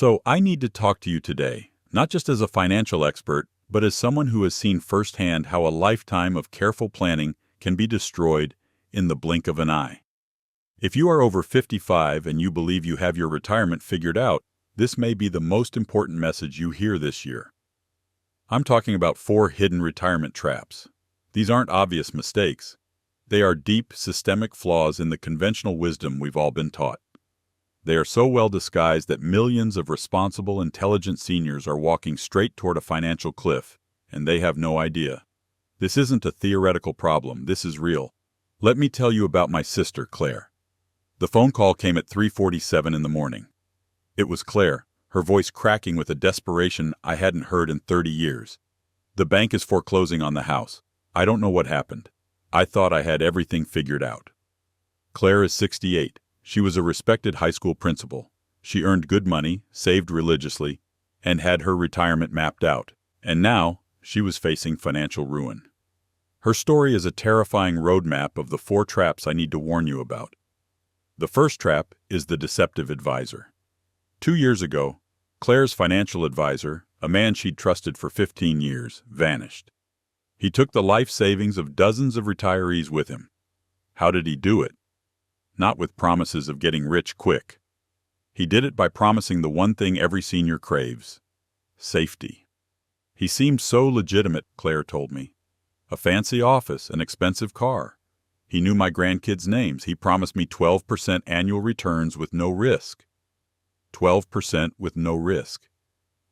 So I need to talk to you today, not just as a financial expert, but as someone who has seen firsthand how a lifetime of careful planning can be destroyed in the blink of an eye. If you are over 55 and you believe you have your retirement figured out, this may be the most important message you hear this year. I'm talking about 4 hidden retirement traps. These aren't obvious mistakes. They are deep, systemic flaws in the conventional wisdom we've all been taught. They are so well disguised that millions of responsible, intelligent seniors are walking straight toward a financial cliff, and they have no idea. This isn't a theoretical problem, this is real. Let me tell you about my sister, Claire. The phone call came at 3:47 in the morning. It was Claire, her voice cracking with a desperation I hadn't heard in 30 years. The bank is foreclosing on the house. I don't know what happened. I thought I had everything figured out. Claire is 68. She was a respected high school principal. She earned good money, saved religiously, and had her retirement mapped out. And now, she was facing financial ruin. Her story is a terrifying roadmap of the 4 traps I need to warn you about. The first trap is the deceptive advisor. 2 years ago, Claire's financial advisor, a man she'd trusted for 15 years, vanished. He took the life savings of dozens of retirees with him. How did he do it? Not with promises of getting rich quick. He did it by promising the one thing every senior craves: safety. He seemed so legitimate, Claire told me. A fancy office, an expensive car. He knew my grandkids' names. He promised me 12% annual returns with no risk. 12% with no risk.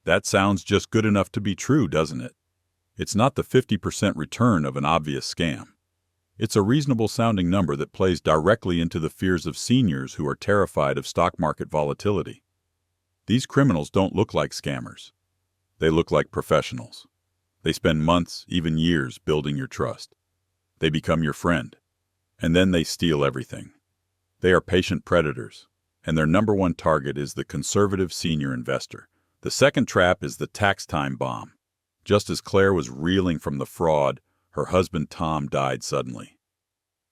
That sounds just good enough to be true, doesn't it? It's not the 50% return of an obvious scam. It's a reasonable-sounding number that plays directly into the fears of seniors who are terrified of stock market volatility. These criminals don't look like scammers. They look like professionals. They spend months, even years, building your trust. They become your friend. And then they steal everything. They are patient predators, and their number one target is the conservative senior investor. The second trap is the tax time bomb. Just as Claire was reeling from the fraud, her husband Tom died suddenly.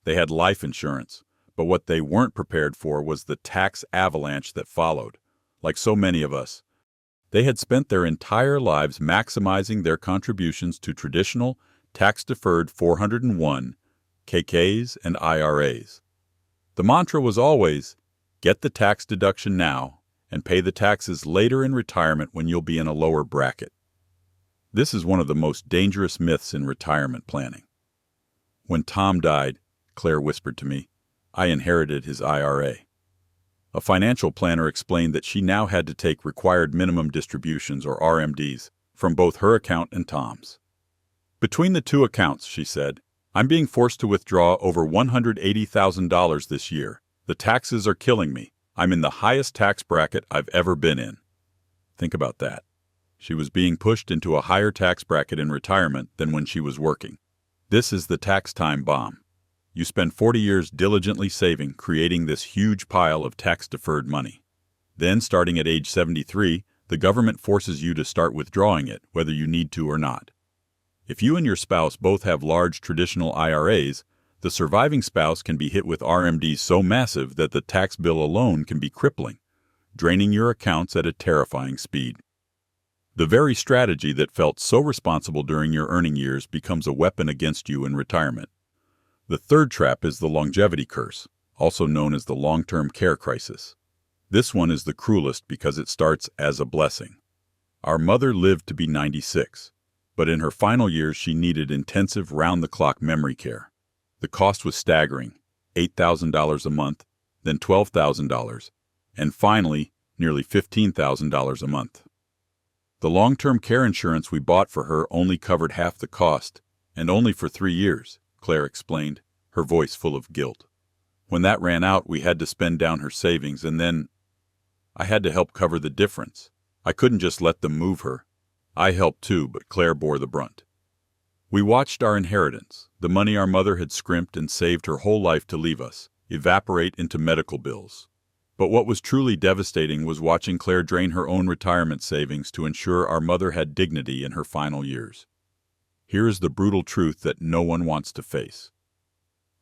They had life insurance, but what they weren't prepared for was the tax avalanche that followed. Like so many of us, they had spent their entire lives maximizing their contributions to traditional, tax-deferred 401, KKs, and IRAs. The mantra was always, get the tax deduction now and pay the taxes later in retirement when you'll be in a lower bracket. This is one of the most dangerous myths in retirement planning. When Tom died, Claire whispered to me, I inherited his IRA. A financial planner explained that she now had to take required minimum distributions, or RMDs, from both her account and Tom's. Between the 2 accounts, she said, I'm being forced to withdraw over $180,000 this year. The taxes are killing me. I'm in the highest tax bracket I've ever been in. Think about that. She was being pushed into a higher tax bracket in retirement than when she was working. This is the tax time bomb. You spend 40 years diligently saving, creating this huge pile of tax-deferred money. Then, starting at age 73, the government forces you to start withdrawing it, whether you need to or not. If you and your spouse both have large traditional IRAs, the surviving spouse can be hit with RMDs so massive that the tax bill alone can be crippling, draining your accounts at a terrifying speed. The very strategy that felt so responsible during your earning years becomes a weapon against you in retirement. The third trap is the longevity curse, also known as the long-term care crisis. This one is the cruelest because it starts as a blessing. Our mother lived to be 96, but in her final years she needed intensive round-the-clock memory care. The cost was staggering, $8,000 a month, then $12,000, and finally, nearly $15,000 a month. The long-term care insurance we bought for her only covered half the cost, and only for 3 years, Claire explained, her voice full of guilt. When that ran out, we had to spend down her savings, and then I had to help cover the difference. I couldn't just let them move her. I helped too, but Claire bore the brunt. We watched our inheritance, the money our mother had scrimped and saved her whole life to leave us, evaporate into medical bills. But what was truly devastating was watching Claire drain her own retirement savings to ensure our mother had dignity in her final years. Here is the brutal truth that no one wants to face.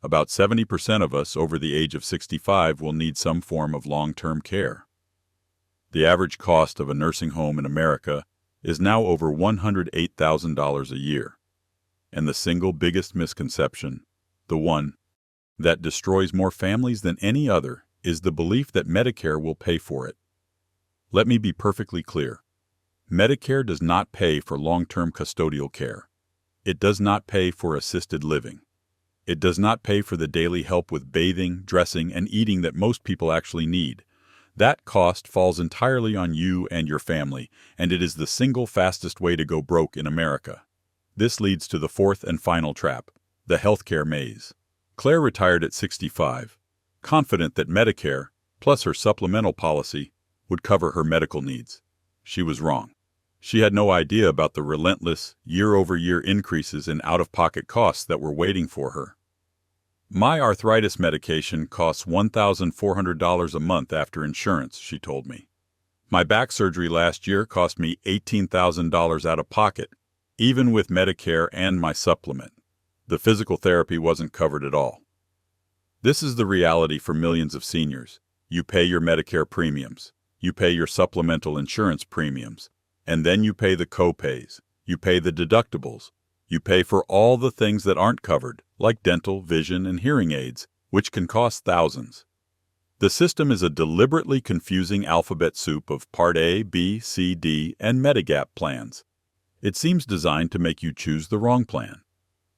About 70% of us over the age of 65 will need some form of long-term care. The average cost of a nursing home in America is now over $108,000 a year. And the single biggest misconception, the one that destroys more families than any other, is the belief that Medicare will pay for it. Let me be perfectly clear. Medicare does not pay for long-term custodial care. It does not pay for assisted living. It does not pay for the daily help with bathing, dressing, and eating that most people actually need. That cost falls entirely on you and your family, and it is the single fastest way to go broke in America. This leads to the fourth and final trap, the healthcare maze. Claire retired at 65, confident that Medicare, plus her supplemental policy, would cover her medical needs. She was wrong. She had no idea about the relentless, year-over-year increases in out-of-pocket costs that were waiting for her. My arthritis medication costs $1,400 a month after insurance, she told me. My back surgery last year cost me $18,000 out of pocket, even with Medicare and my supplement. The physical therapy wasn't covered at all. This is the reality for millions of seniors. You pay your Medicare premiums. You pay your supplemental insurance premiums. And then you pay the co-pays. You pay the deductibles. You pay for all the things that aren't covered, like dental, vision, and hearing aids, which can cost thousands. The system is a deliberately confusing alphabet soup of Part A, B, C, D, and Medigap plans. It seems designed to make you choose the wrong plan.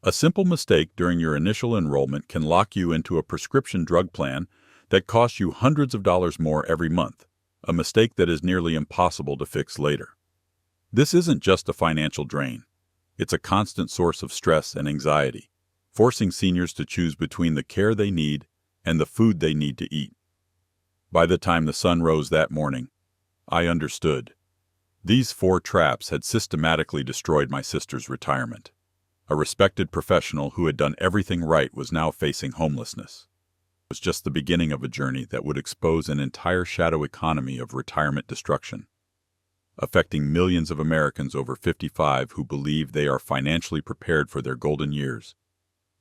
A simple mistake during your initial enrollment can lock you into a prescription drug plan that costs you hundreds of dollars more every month, a mistake that is nearly impossible to fix later. This isn't just a financial drain. It's a constant source of stress and anxiety, forcing seniors to choose between the care they need and the food they need to eat. By the time the sun rose that morning, I understood. These 4 traps had systematically destroyed my sister's retirement. A respected professional who had done everything right was now facing homelessness. It was just the beginning of a journey that would expose an entire shadow economy of retirement destruction, affecting millions of Americans over 55 who believe they are financially prepared for their golden years,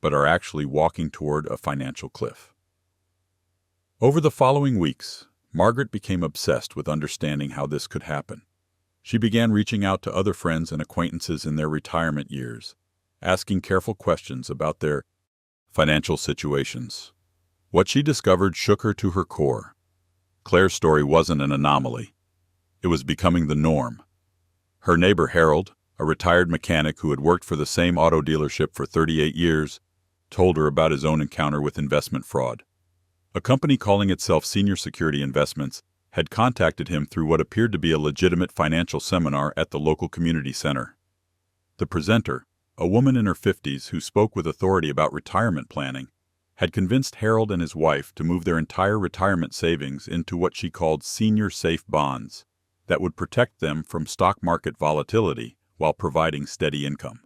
but are actually walking toward a financial cliff. Over the following weeks, Margaret became obsessed with understanding how this could happen. She began reaching out to other friends and acquaintances in their retirement years, asking careful questions about their financial situations. What she discovered shook her to her core. Claire's story wasn't an anomaly. It was becoming the norm. Her neighbor Harold, a retired mechanic who had worked for the same auto dealership for 38 years, told her about his own encounter with investment fraud. A company calling itself Senior Security Investments had contacted him through what appeared to be a legitimate financial seminar at the local community center. The presenter, a woman in her 50s who spoke with authority about retirement planning, had convinced Harold and his wife to move their entire retirement savings into what she called senior safe bonds that would protect them from stock market volatility while providing steady income.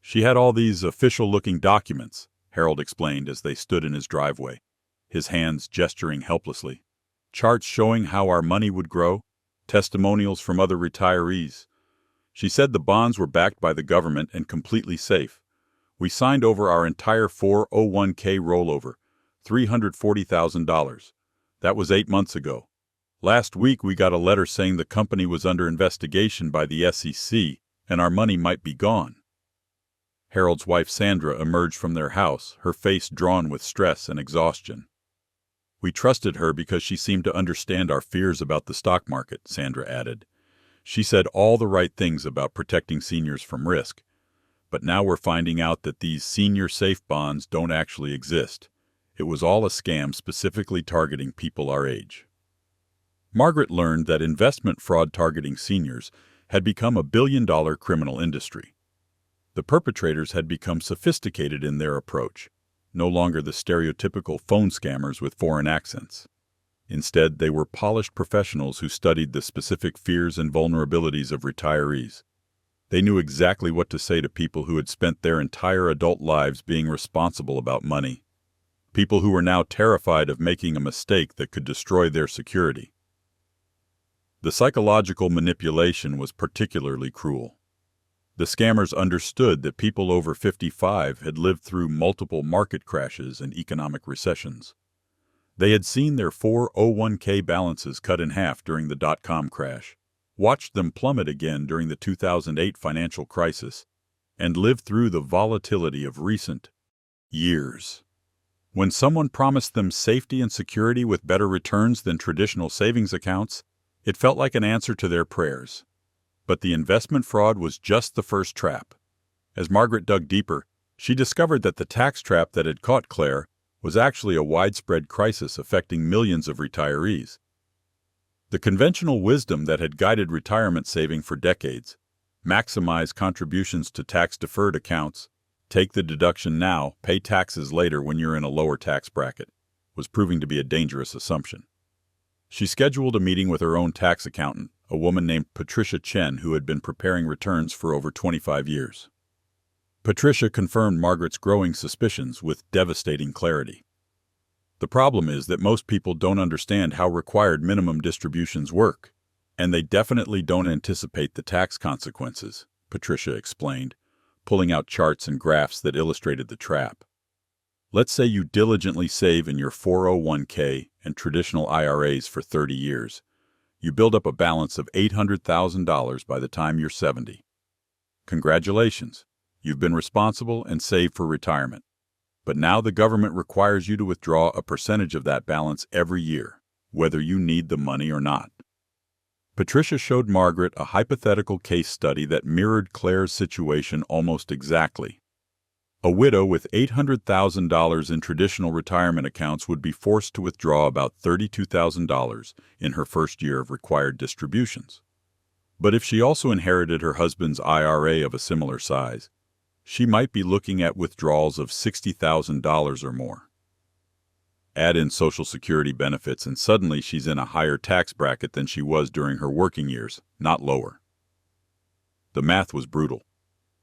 She had all these official-looking documents, Harold explained as they stood in his driveway, his hands gesturing helplessly. Charts showing how our money would grow, testimonials from other retirees. She said the bonds were backed by the government and completely safe. We signed over our entire 401k rollover, $340,000. That was 8 months ago. Last week we got a letter saying the company was under investigation by the SEC and our money might be gone. Harold's wife Sandra emerged from their house, her face drawn with stress and exhaustion. We trusted her because she seemed to understand our fears about the stock market, Sandra added. She said all the right things about protecting seniors from risk. But now we're finding out that these senior safe bonds don't actually exist. It was all a scam specifically targeting people our age. Margaret learned that investment fraud targeting seniors had become a billion-dollar criminal industry. The perpetrators had become sophisticated in their approach, no longer the stereotypical phone scammers with foreign accents. Instead, they were polished professionals who studied the specific fears and vulnerabilities of retirees. They knew exactly what to say to people who had spent their entire adult lives being responsible about money, people who were now terrified of making a mistake that could destroy their security. The psychological manipulation was particularly cruel. The scammers understood that people over 55 had lived through multiple market crashes and economic recessions. They had seen their 401k balances cut in half during the dot-com crash, watched them plummet again during the 2008 financial crisis, and lived through the volatility of recent years. When someone promised them safety and security with better returns than traditional savings accounts, it felt like an answer to their prayers. But the investment fraud was just the first trap. As Margaret dug deeper, she discovered that the tax trap that had caught Claire was actually a widespread crisis affecting millions of retirees. The conventional wisdom that had guided retirement saving for decades, maximize contributions to tax-deferred accounts, take the deduction now, pay taxes later when you're in a lower tax bracket, was proving to be a dangerous assumption. She scheduled a meeting with her own tax accountant, a woman named Patricia Chen who had been preparing returns for over 25 years. Patricia confirmed Margaret's growing suspicions with devastating clarity. The problem is that most people don't understand how required minimum distributions work, and they definitely don't anticipate the tax consequences, Patricia explained, pulling out charts and graphs that illustrated the trap. Let's say you diligently save in your 401k and traditional IRAs for 30 years. You build up a balance of $800,000 by the time you're 70. Congratulations, you've been responsible and saved for retirement. But now the government requires you to withdraw a percentage of that balance every year, whether you need the money or not. Patricia showed Margaret a hypothetical case study that mirrored Claire's situation almost exactly. A widow with $800,000 in traditional retirement accounts would be forced to withdraw about $32,000 in her first year of required distributions. But if she also inherited her husband's IRA of a similar size, she might be looking at withdrawals of $60,000 or more. Add in Social Security benefits and suddenly she's in a higher tax bracket than she was during her working years, not lower. The math was brutal.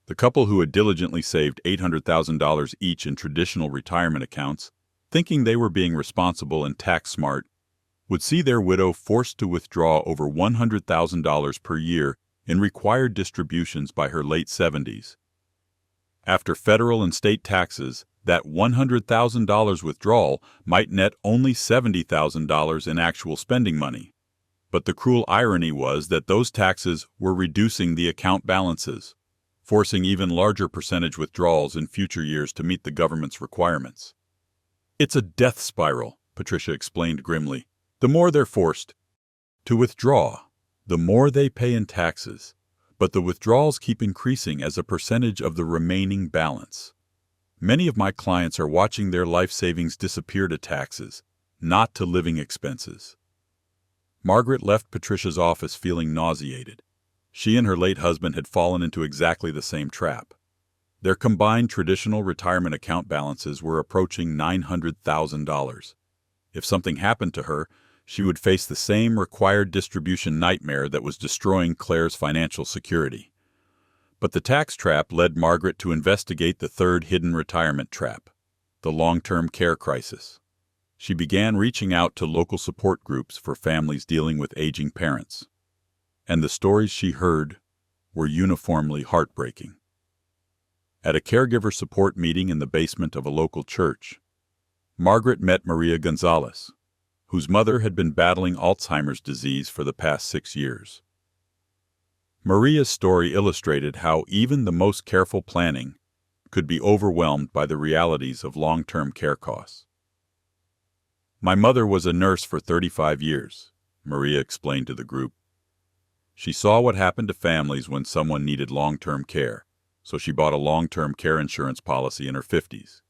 The couple who had diligently saved $800,000 each in traditional retirement accounts, thinking they were being responsible and tax-smart, would see their widow forced to withdraw over $100,000 per year in required distributions by her late 70s. After federal and state taxes, that $100,000 withdrawal might net only $70,000 in actual spending money. But the cruel irony was that those taxes were reducing the account balances, forcing even larger percentage withdrawals in future years to meet the government's requirements. It's a death spiral, Patricia explained grimly. The more they're forced to withdraw, the more they pay in taxes. But the withdrawals keep increasing as a percentage of the remaining balance. Many of my clients are watching their life savings disappear to taxes, not to living expenses. Margaret left Patricia's office feeling nauseated. She and her late husband had fallen into exactly the same trap. Their combined traditional retirement account balances were approaching $900,000. If something happened to her, she would face the same required distribution nightmare that was destroying Claire's financial security. But the tax trap led Margaret to investigate the third hidden retirement trap, the long-term care crisis. She began reaching out to local support groups for families dealing with aging parents. And the stories she heard were uniformly heartbreaking. At a caregiver support meeting in the basement of a local church, Margaret met Maria Gonzalez, whose mother had been battling Alzheimer's disease for the past 6 years. Maria's story illustrated how even the most careful planning could be overwhelmed by the realities of long-term care costs. My mother was a nurse for 35 years, Maria explained to the group. She saw what happened to families when someone needed long-term care, so she bought a long-term care insurance policy in her 50s.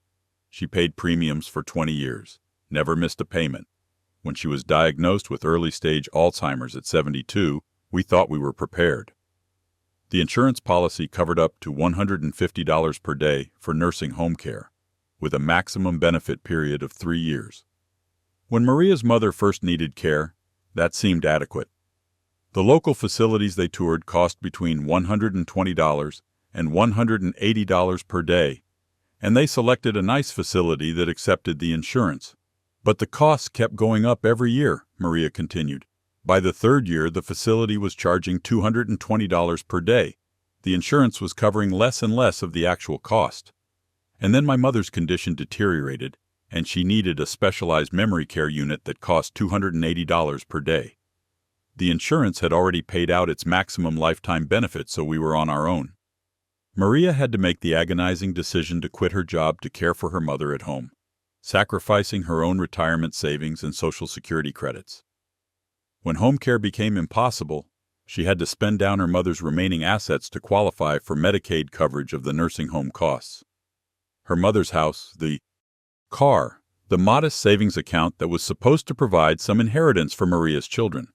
She paid premiums for 20 years, never missed a payment. When she was diagnosed with early-stage Alzheimer's at 72, we thought we were prepared. The insurance policy covered up to $150 per day for nursing home care, with a maximum benefit period of 3 years. When Maria's mother first needed care, that seemed adequate. The local facilities they toured cost between $120 and $180 per day, and they selected a nice facility that accepted the insurance. But the costs kept going up every year, Maria continued. By the third year, the facility was charging $220 per day. The insurance was covering less and less of the actual cost. And then my mother's condition deteriorated, and she needed a specialized memory care unit that cost $280 per day. The insurance had already paid out its maximum lifetime benefit, so we were on our own. Maria had to make the agonizing decision to quit her job to care for her mother at home, sacrificing her own retirement savings and Social Security credits. When home care became impossible, she had to spend down her mother's remaining assets to qualify for Medicaid coverage of the nursing home costs. Her mother's house, the car, the modest savings account that was supposed to provide some inheritance for Maria's children.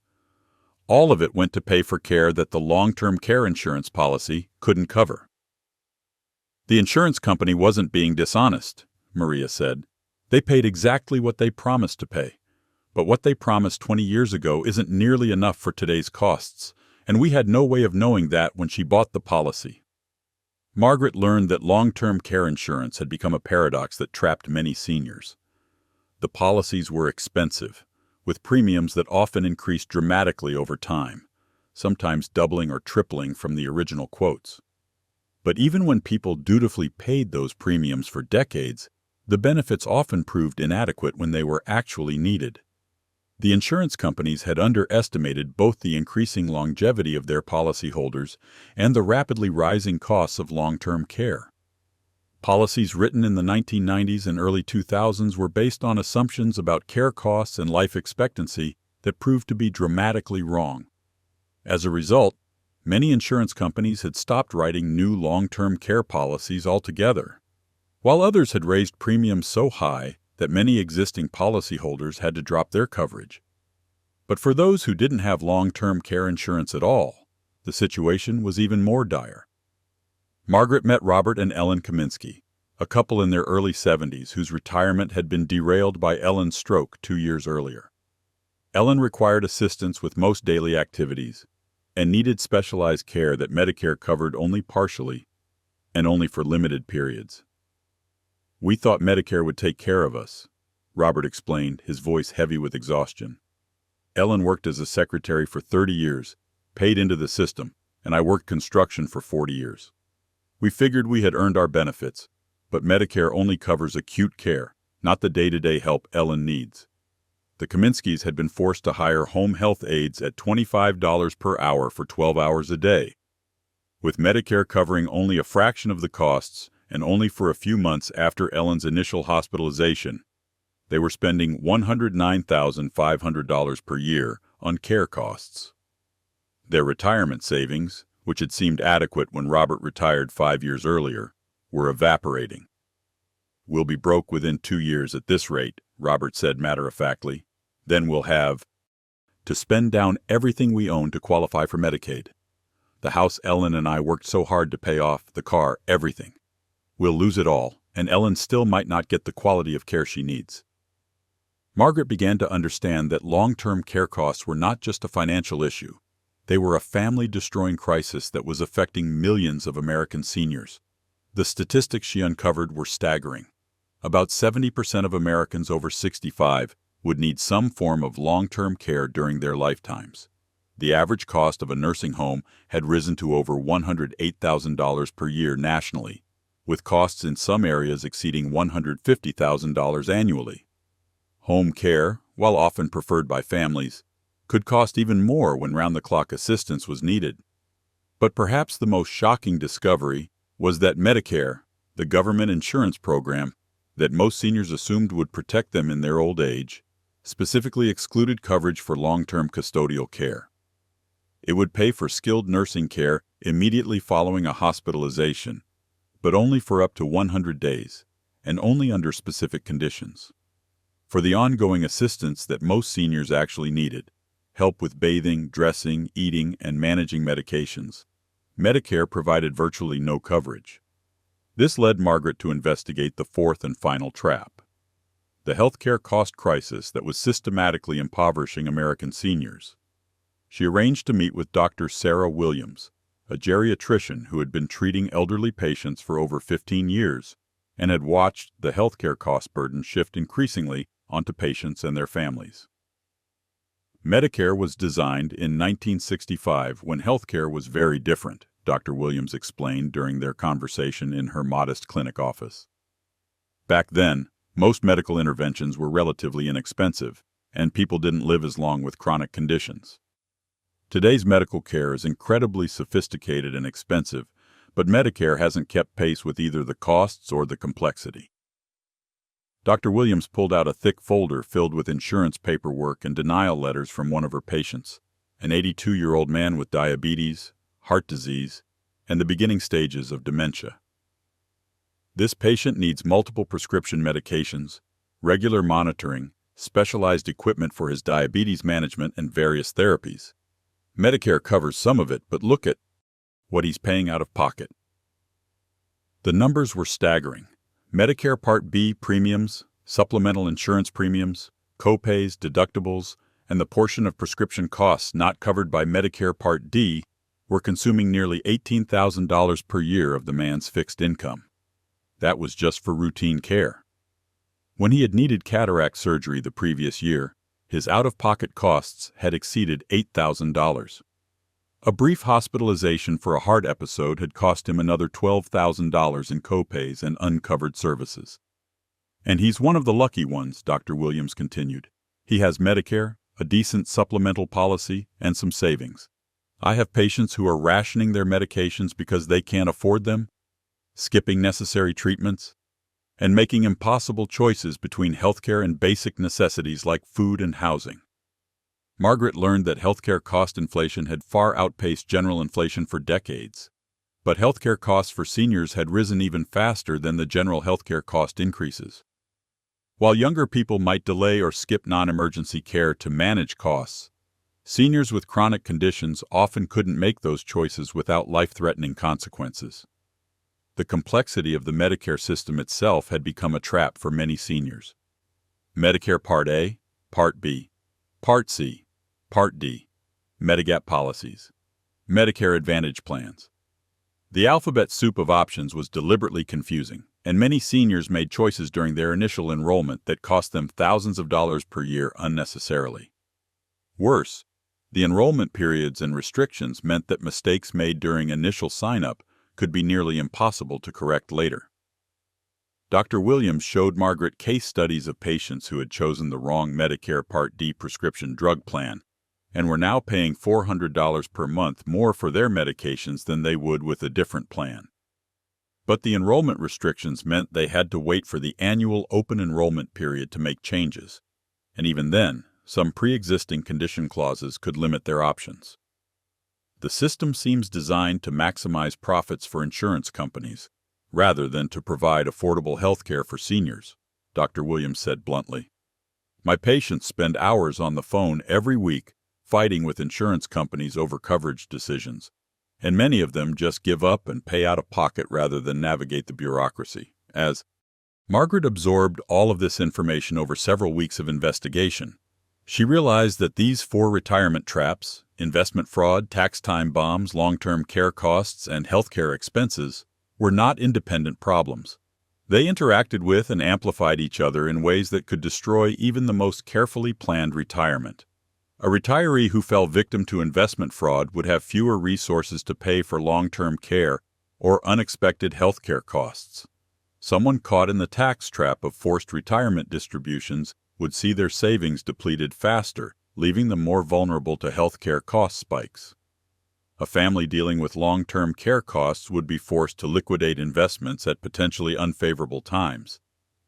All of it went to pay for care that the long-term care insurance policy couldn't cover. The insurance company wasn't being dishonest, Maria said. They paid exactly what they promised to pay. But what they promised 20 years ago isn't nearly enough for today's costs, and we had no way of knowing that when she bought the policy. Margaret learned that long-term care insurance had become a paradox that trapped many seniors. The policies were expensive, with premiums that often increased dramatically over time, sometimes doubling or tripling from the original quotes. But even when people dutifully paid those premiums for decades, the benefits often proved inadequate when they were actually needed. The insurance companies had underestimated both the increasing longevity of their policyholders and the rapidly rising costs of long-term care. Policies written in the 1990s and early 2000s were based on assumptions about care costs and life expectancy that proved to be dramatically wrong. As a result, many insurance companies had stopped writing new long-term care policies altogether, while others had raised premiums so high that many existing policyholders had to drop their coverage. But for those who didn't have long-term care insurance at all, the situation was even more dire. Margaret met Robert and Ellen Kaminsky, a couple in their early 70s whose retirement had been derailed by Ellen's stroke 2 years earlier. Ellen required assistance with most daily activities and needed specialized care that Medicare covered only partially and only for limited periods. "We thought Medicare would take care of us," Robert explained, his voice heavy with exhaustion. "Ellen worked as a secretary for 30 years, paid into the system, and I worked construction for 40 years. We figured we had earned our benefits, but Medicare only covers acute care, not the day-to-day help Ellen needs." The Kaminskys had been forced to hire home health aides at $25 per hour for 12 hours a day. With Medicare covering only a fraction of the costs, and only for a few months after Ellen's initial hospitalization, they were spending $109,500 per year on care costs. Their retirement savings, which had seemed adequate when Robert retired 5 years earlier, were evaporating. "We'll be broke within 2 years at this rate," Robert said matter-of-factly. "Then we'll have to spend down everything we own to qualify for Medicaid. The house Ellen and I worked so hard to pay off, the car, everything. We'll lose it all, and Ellen still might not get the quality of care she needs." Margaret began to understand that long-term care costs were not just a financial issue. They were a family-destroying crisis that was affecting millions of American seniors. The statistics she uncovered were staggering. About 70% of Americans over 65 would need some form of long-term care during their lifetimes. The average cost of a nursing home had risen to over $108,000 per year nationally, with costs in some areas exceeding $150,000 annually. Home care, while often preferred by families, could cost even more when round-the-clock assistance was needed. But perhaps the most shocking discovery was that Medicare, the government insurance program that most seniors assumed would protect them in their old age, specifically excluded coverage for long-term custodial care. It would pay for skilled nursing care immediately following a hospitalization, but only for up to 100 days, and only under specific conditions. For the ongoing assistance that most seniors actually needed, help with bathing, dressing, eating, and managing medications, Medicare provided virtually no coverage. This led Margaret to investigate the fourth and final trap: the healthcare cost crisis that was systematically impoverishing American seniors. She arranged to meet with Dr. Sarah Williams, a geriatrician who had been treating elderly patients for over 15 years and had watched the healthcare cost burden shift increasingly onto patients and their families. Medicare was designed in 1965 when healthcare was very different, Dr. Williams explained during their conversation in her modest clinic office. Back then, Most medical interventions were relatively inexpensive, and people didn't live as long with chronic conditions. Today's medical care is incredibly sophisticated and expensive, but Medicare hasn't kept pace with either the costs or the complexity. Dr. Williams pulled out a thick folder filled with insurance paperwork and denial letters from one of her patients, an 82-year-old man with diabetes, heart disease, and the beginning stages of dementia. This patient needs multiple prescription medications, regular monitoring, specialized equipment for his diabetes management, and various therapies. Medicare covers some of it, but look at what he's paying out of pocket. The numbers were staggering. Medicare Part B premiums, supplemental insurance premiums, copays, deductibles, and the portion of prescription costs not covered by Medicare Part D were consuming nearly $18,000 per year of the man's fixed income. That was just for routine care. When he had needed cataract surgery the previous year, his out-of-pocket costs had exceeded $8,000. A brief hospitalization for a heart episode had cost him another $12,000 in copays and uncovered services. And he's one of the lucky ones, Dr. Williams continued. He has Medicare, a decent supplemental policy, and some savings. I have patients who are rationing their medications because they can't afford them, skipping necessary treatments, and making impossible choices between healthcare and basic necessities like food and housing. Margaret learned that healthcare cost inflation had far outpaced general inflation for decades, but healthcare costs for seniors had risen even faster than the general healthcare cost increases. While younger people might delay or skip non-emergency care to manage costs, seniors with chronic conditions often couldn't make those choices without life-threatening consequences. The complexity of the Medicare system itself had become a trap for many seniors. Medicare Part A, Part B, Part C, Part D, Medigap policies, Medicare Advantage plans. The alphabet soup of options was deliberately confusing, and many seniors made choices during their initial enrollment that cost them thousands of dollars per year unnecessarily. Worse, the enrollment periods and restrictions meant that mistakes made during initial sign-up could be nearly impossible to correct later. Dr. Williams showed Margaret case studies of patients who had chosen the wrong Medicare Part D prescription drug plan and were now paying $400 per month more for their medications than they would with a different plan. But the enrollment restrictions meant they had to wait for the annual open enrollment period to make changes, and even then, some pre-existing condition clauses could limit their options. The system seems designed to maximize profits for insurance companies, rather than to provide affordable health care for seniors, Dr. Williams said bluntly. My patients spend hours on the phone every week fighting with insurance companies over coverage decisions, and many of them just give up and pay out of pocket rather than navigate the bureaucracy. As Margaret absorbed all of this information over several weeks of investigation, she realized that these 4 retirement traps, investment fraud, tax time bombs, long-term care costs, and healthcare expenses, were not independent problems. They interacted with and amplified each other in ways that could destroy even the most carefully planned retirement. A retiree who fell victim to investment fraud would have fewer resources to pay for long-term care or unexpected healthcare costs. Someone caught in the tax trap of forced retirement distributions would see their savings depleted faster, leaving them more vulnerable to healthcare cost spikes. A family dealing with long-term care costs would be forced to liquidate investments at potentially unfavorable times,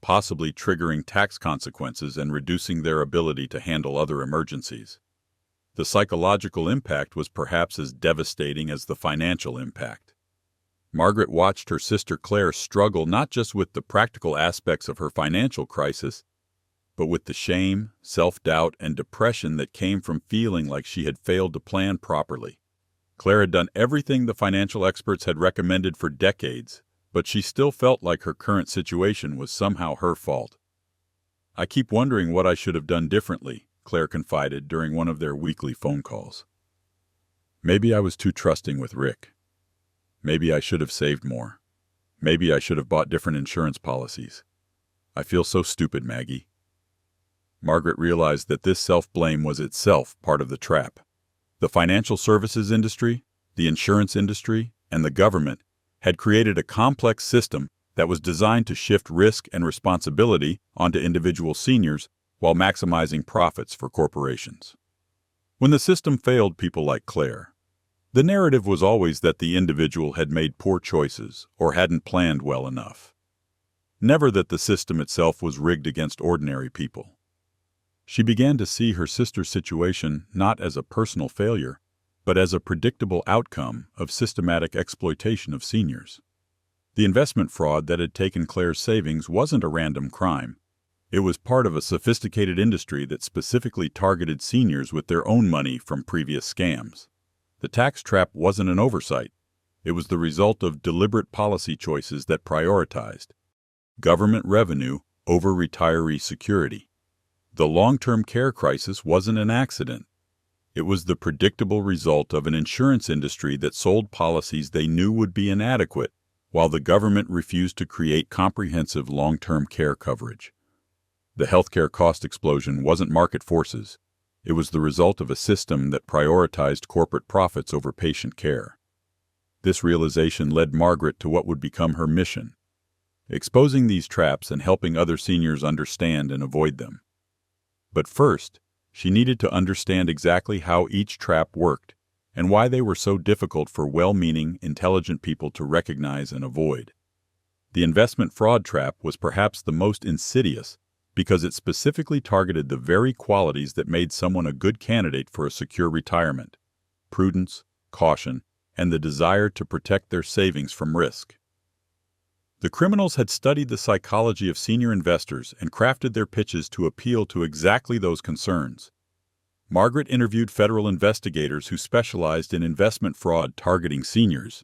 possibly triggering tax consequences and reducing their ability to handle other emergencies. The psychological impact was perhaps as devastating as the financial impact. Margaret watched her sister Claire struggle not just with the practical aspects of her financial crisis, but with the shame, self-doubt, and depression that came from feeling like she had failed to plan properly. Claire had done everything the financial experts had recommended for decades, but she still felt like her current situation was somehow her fault. I keep wondering what I should have done differently, Claire confided during one of their weekly phone calls. Maybe I was too trusting with Rick. Maybe I should have saved more. Maybe I should have bought different insurance policies. I feel so stupid, Maggie. Margaret realized that this self-blame was itself part of the trap. The financial services industry, the insurance industry, and the government had created a complex system that was designed to shift risk and responsibility onto individual seniors while maximizing profits for corporations. When the system failed people like Claire, the narrative was always that the individual had made poor choices or hadn't planned well enough. Never that the system itself was rigged against ordinary people. She began to see her sister's situation not as a personal failure, but as a predictable outcome of systematic exploitation of seniors. The investment fraud that had taken Claire's savings wasn't a random crime. It was part of a sophisticated industry that specifically targeted seniors with their own money from previous scams. The tax trap wasn't an oversight. It was the result of deliberate policy choices that prioritized government revenue over retiree security. The long-term care crisis wasn't an accident. It was the predictable result of an insurance industry that sold policies they knew would be inadequate, while the government refused to create comprehensive long-term care coverage. The healthcare cost explosion wasn't market forces. It was the result of a system that prioritized corporate profits over patient care. This realization led Margaret to what would become her mission: exposing these traps and helping other seniors understand and avoid them. But first, she needed to understand exactly how each trap worked and why they were so difficult for well-meaning, intelligent people to recognize and avoid. The investment fraud trap was perhaps the most insidious because it specifically targeted the very qualities that made someone a good candidate for a secure retirement: prudence, caution, and the desire to protect their savings from risk. The criminals had studied the psychology of senior investors and crafted their pitches to appeal to exactly those concerns. Margaret interviewed federal investigators who specialized in investment fraud targeting seniors,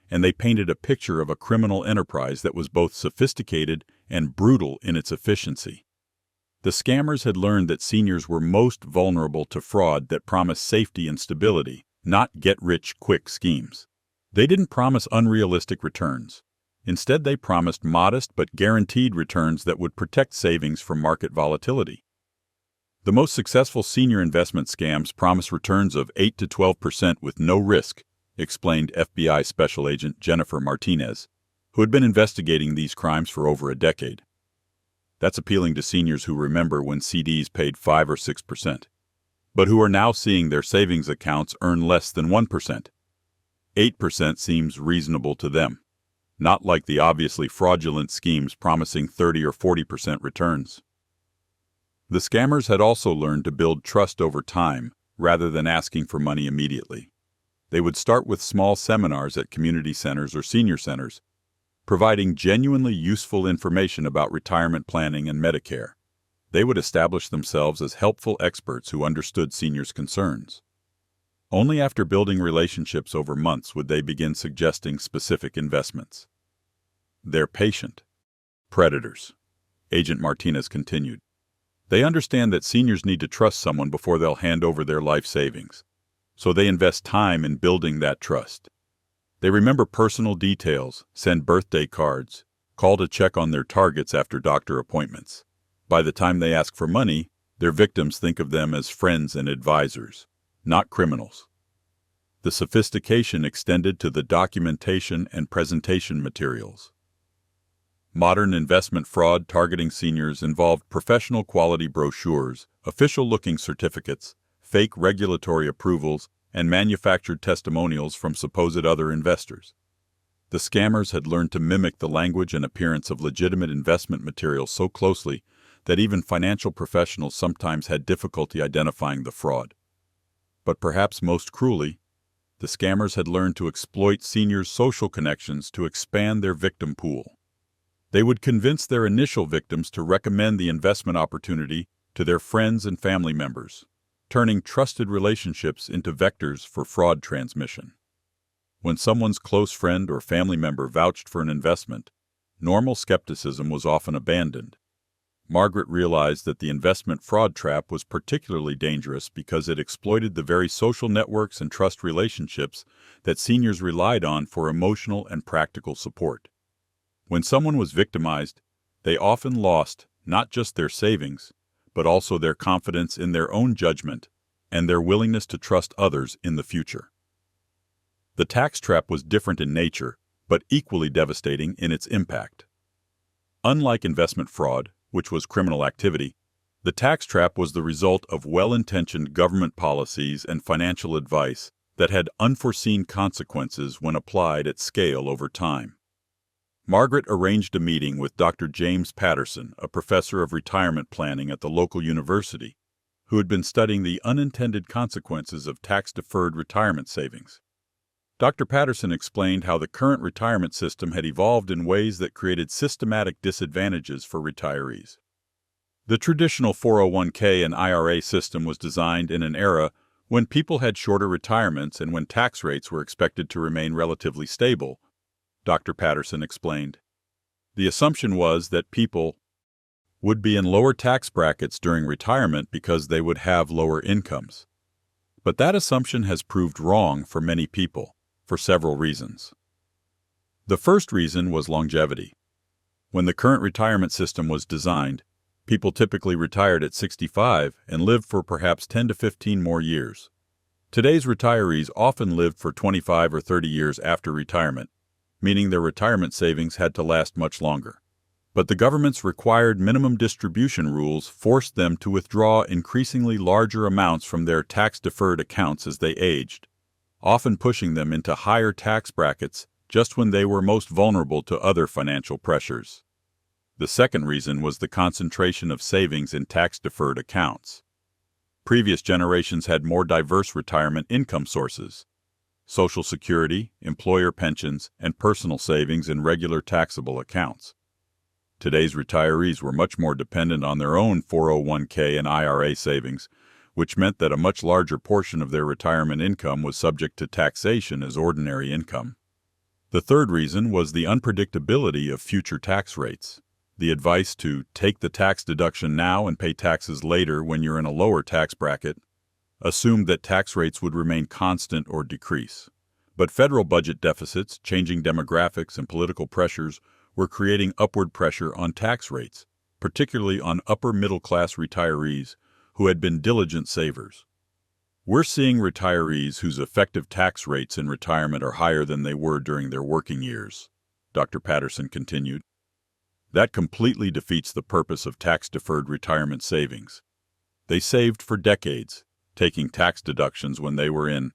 and they painted a picture of a criminal enterprise that was both sophisticated and brutal in its efficiency. The scammers had learned that seniors were most vulnerable to fraud that promised safety and stability, not get-rich-quick schemes. They didn't promise unrealistic returns. Instead, they promised modest but guaranteed returns that would protect savings from market volatility. The most successful senior investment scams promise returns of 8 to 12% with no risk, explained FBI Special Agent Jennifer Martinez, who had been investigating these crimes for over a decade. That's appealing to seniors who remember when CDs paid 5 or 6%, but who are now seeing their savings accounts earn less than 1%. 8% seems reasonable to them, not like the obviously fraudulent schemes promising 30 or 40% returns. The scammers had also learned to build trust over time rather than asking for money immediately. They would start with small seminars at community centers or senior centers, providing genuinely useful information about retirement planning and Medicare. They would establish themselves as helpful experts who understood seniors' concerns. Only after building relationships over months would they begin suggesting specific investments. They're patient predators, Agent Martinez continued. They understand that seniors need to trust someone before they'll hand over their life savings, so they invest time in building that trust. They remember personal details, send birthday cards, call to check on their targets after doctor appointments. By the time they ask for money, their victims think of them as friends and advisors, not criminals. The sophistication extended to the documentation and presentation materials. Modern investment fraud targeting seniors involved professional quality brochures, official-looking certificates, fake regulatory approvals, and manufactured testimonials from supposed other investors. The scammers had learned to mimic the language and appearance of legitimate investment materials so closely that even financial professionals sometimes had difficulty identifying the fraud. But perhaps most cruelly, the scammers had learned to exploit seniors' social connections to expand their victim pool. They would convince their initial victims to recommend the investment opportunity to their friends and family members, turning trusted relationships into vectors for fraud transmission. When someone's close friend or family member vouched for an investment, normal skepticism was often abandoned. Margaret realized that the investment fraud trap was particularly dangerous because it exploited the very social networks and trust relationships that seniors relied on for emotional and practical support. When someone was victimized, they often lost not just their savings, but also their confidence in their own judgment and their willingness to trust others in the future. The tax trap was different in nature, but equally devastating in its impact. Unlike investment fraud, which was criminal activity, the tax trap was the result of well-intentioned government policies and financial advice that had unforeseen consequences when applied at scale over time. Margaret arranged a meeting with Dr. James Patterson, a professor of retirement planning at the local university, who had been studying the unintended consequences of tax-deferred retirement savings. Dr. Patterson explained how the current retirement system had evolved in ways that created systematic disadvantages for retirees. The traditional 401k and IRA system was designed in an era when people had shorter retirements and when tax rates were expected to remain relatively stable, Dr. Patterson explained. The assumption was that people would be in lower tax brackets during retirement because they would have lower incomes. But that assumption has proved wrong for many people, for several reasons. The first reason was longevity. When the current retirement system was designed, people typically retired at 65 and lived for perhaps 10 to 15 more years. Today's retirees often lived for 25 or 30 years after retirement, meaning their retirement savings had to last much longer. But the government's required minimum distribution rules forced them to withdraw increasingly larger amounts from their tax-deferred accounts as they aged, often pushing them into higher tax brackets just when they were most vulnerable to other financial pressures. The second reason was the concentration of savings in tax-deferred accounts. Previous generations had more diverse retirement income sources: Social Security, employer pensions, and personal savings in regular taxable accounts. Today's retirees were much more dependent on their own 401k and IRA savings, which meant that a much larger portion of their retirement income was subject to taxation as ordinary income. The third reason was the unpredictability of future tax rates. The advice to take the tax deduction now and pay taxes later when you're in a lower tax bracket assumed that tax rates would remain constant or decrease. But federal budget deficits, changing demographics, and political pressures were creating upward pressure on tax rates, particularly on upper-middle-class retirees who had been diligent savers. We're seeing retirees whose effective tax rates in retirement are higher than they were during their working years, Dr. Patterson continued. That completely defeats the purpose of tax-deferred retirement savings. They saved for decades, taking tax deductions when they were in,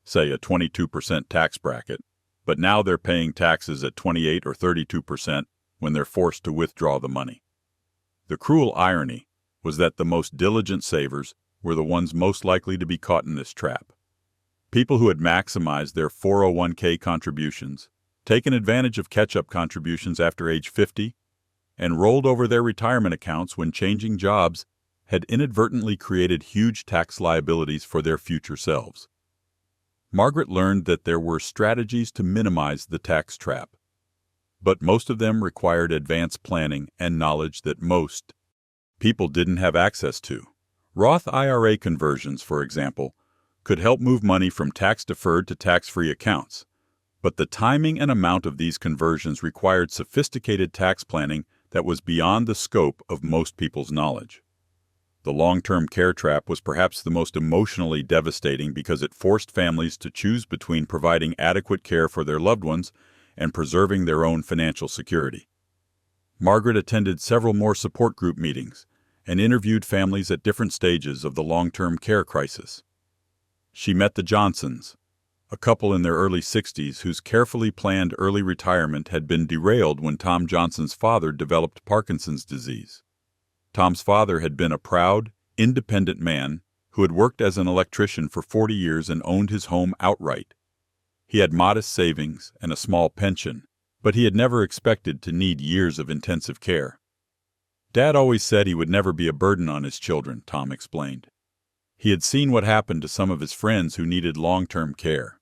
say, a 22% tax bracket, but now they're paying taxes at 28 or 32% when they're forced to withdraw the money. The cruel irony was that the most diligent savers were the ones most likely to be caught in this trap. People who had maximized their 401k contributions, taken advantage of catch-up contributions after age 50, and rolled over their retirement accounts when changing jobs had inadvertently created huge tax liabilities for their future selves. Margaret learned that there were strategies to minimize the tax trap, but most of them required advanced planning and knowledge that most people didn't have access to. Roth IRA conversions, for example, could help move money from tax-deferred to tax-free accounts, but the timing and amount of these conversions required sophisticated tax planning that was beyond the scope of most people's knowledge. The long-term care trap was perhaps the most emotionally devastating because it forced families to choose between providing adequate care for their loved ones and preserving their own financial security. Margaret attended several more support group meetings and interviewed families at different stages of the long-term care crisis. She met the Johnsons, a couple in their early 60s whose carefully planned early retirement had been derailed when Tom Johnson's father developed Parkinson's disease. Tom's father had been a proud, independent man who had worked as an electrician for 40 years and owned his home outright. He had modest savings and a small pension, but he had never expected to need years of intensive care. Dad always said he would never be a burden on his children, Tom explained. He had seen what happened to some of his friends who needed long-term care,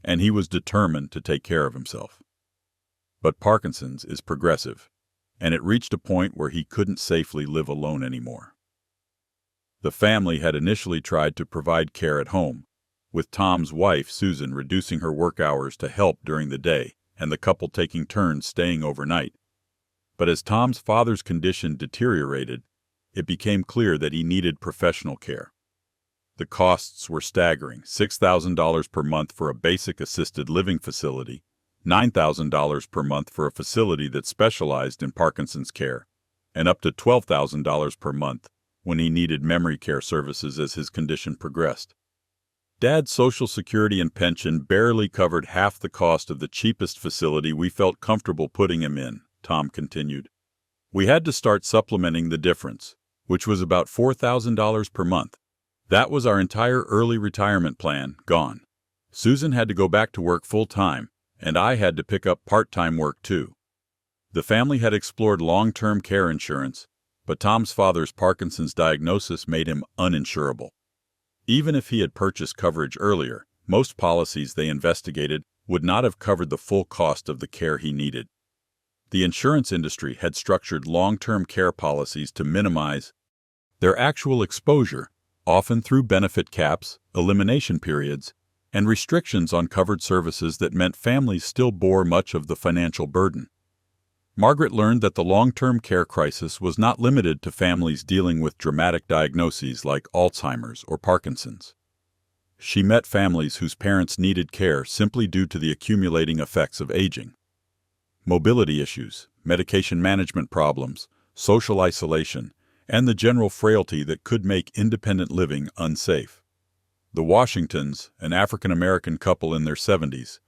and he was determined to take care of himself. But Parkinson's is progressive, and it reached a point where he couldn't safely live alone anymore. The family had initially tried to provide care at home, with Tom's wife, Susan, reducing her work hours to help during the day, and the couple taking turns staying overnight. But as Tom's father's condition deteriorated, it became clear that he needed professional care. The costs were staggering: $6,000 per month for a basic assisted living facility, $9,000 per month for a facility that specialized in Parkinson's care, and up to $12,000 per month when he needed memory care services as his condition progressed. Dad's Social Security and pension barely covered half the cost of the cheapest facility we felt comfortable putting him in, Tom continued. We had to start supplementing the difference, which was about $4,000 per month. That was our entire early retirement plan gone. Susan had to go back to work full-time, and I had to pick up part-time work too. The family had explored long-term care insurance, but Tom's father's Parkinson's diagnosis made him uninsurable. Even if he had purchased coverage earlier, most policies they investigated would not have covered the full cost of the care he needed. The insurance industry had structured long-term care policies to minimize their actual exposure, often through benefit caps, elimination periods, and restrictions on covered services that meant families still bore much of the financial burden. Margaret learned that the long-term care crisis was not limited to families dealing with dramatic diagnoses like Alzheimer's or Parkinson's. She met families whose parents needed care simply due to the accumulating effects of aging. Mobility issues, medication management problems, social isolation, and the general frailty that could make independent living unsafe. The Washingtons, an African-American couple in their 70s,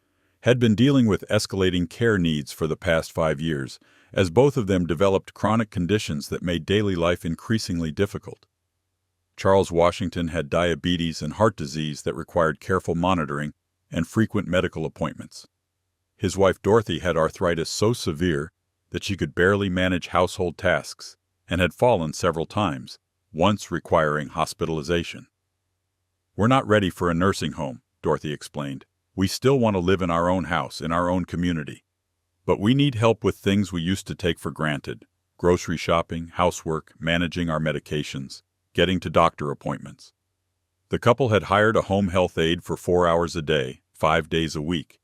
had been dealing with escalating care needs for the past 5 years, as both of them developed chronic conditions that made daily life increasingly difficult. Charles Washington had diabetes and heart disease that required careful monitoring and frequent medical appointments. His wife Dorothy had arthritis so severe that she could barely manage household tasks and had fallen several times, once requiring hospitalization. "We're not ready for a nursing home," Dorothy explained. "We still want to live in our own house, in our own community. But we need help with things we used to take for granted: grocery shopping, housework, managing our medications, getting to doctor appointments." The couple had hired a home health aide for 4 hours a day, 5 days a week.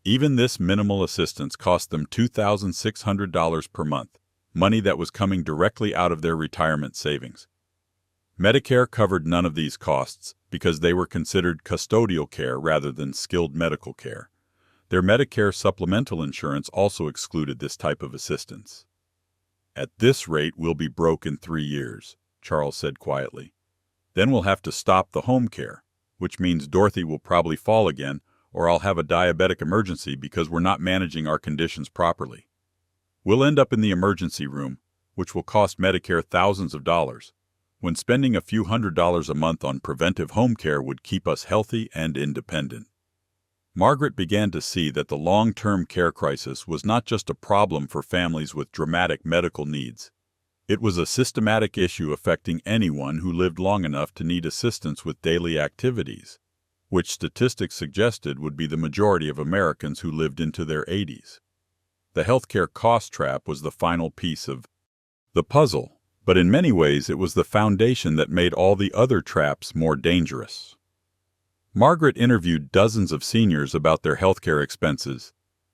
Even this minimal assistance cost them $2,600 per month, money that was coming directly out of their retirement savings. Medicare covered none of these costs because they were considered custodial care rather than skilled medical care. Their Medicare supplemental insurance also excluded this type of assistance. "At this rate, we'll be broke in 3 years," Charles said quietly. "Then we'll have to stop the home care, which means Dorothy will probably fall again, or I'll have a diabetic emergency because we're not managing our conditions properly. We'll end up in the emergency room, which will cost Medicare thousands of dollars, when spending a few $100s a month on preventive home care would keep us healthy and independent." Margaret began to see that the long-term care crisis was not just a problem for families with dramatic medical needs. It was a systematic issue affecting anyone who lived long enough to need assistance with daily activities, which statistics suggested would be the majority of Americans who lived into their 80s. The healthcare cost trap was the final piece of the puzzle, but in many ways it was the foundation that made all the other traps more dangerous. Margaret interviewed dozens of seniors about their healthcare expenses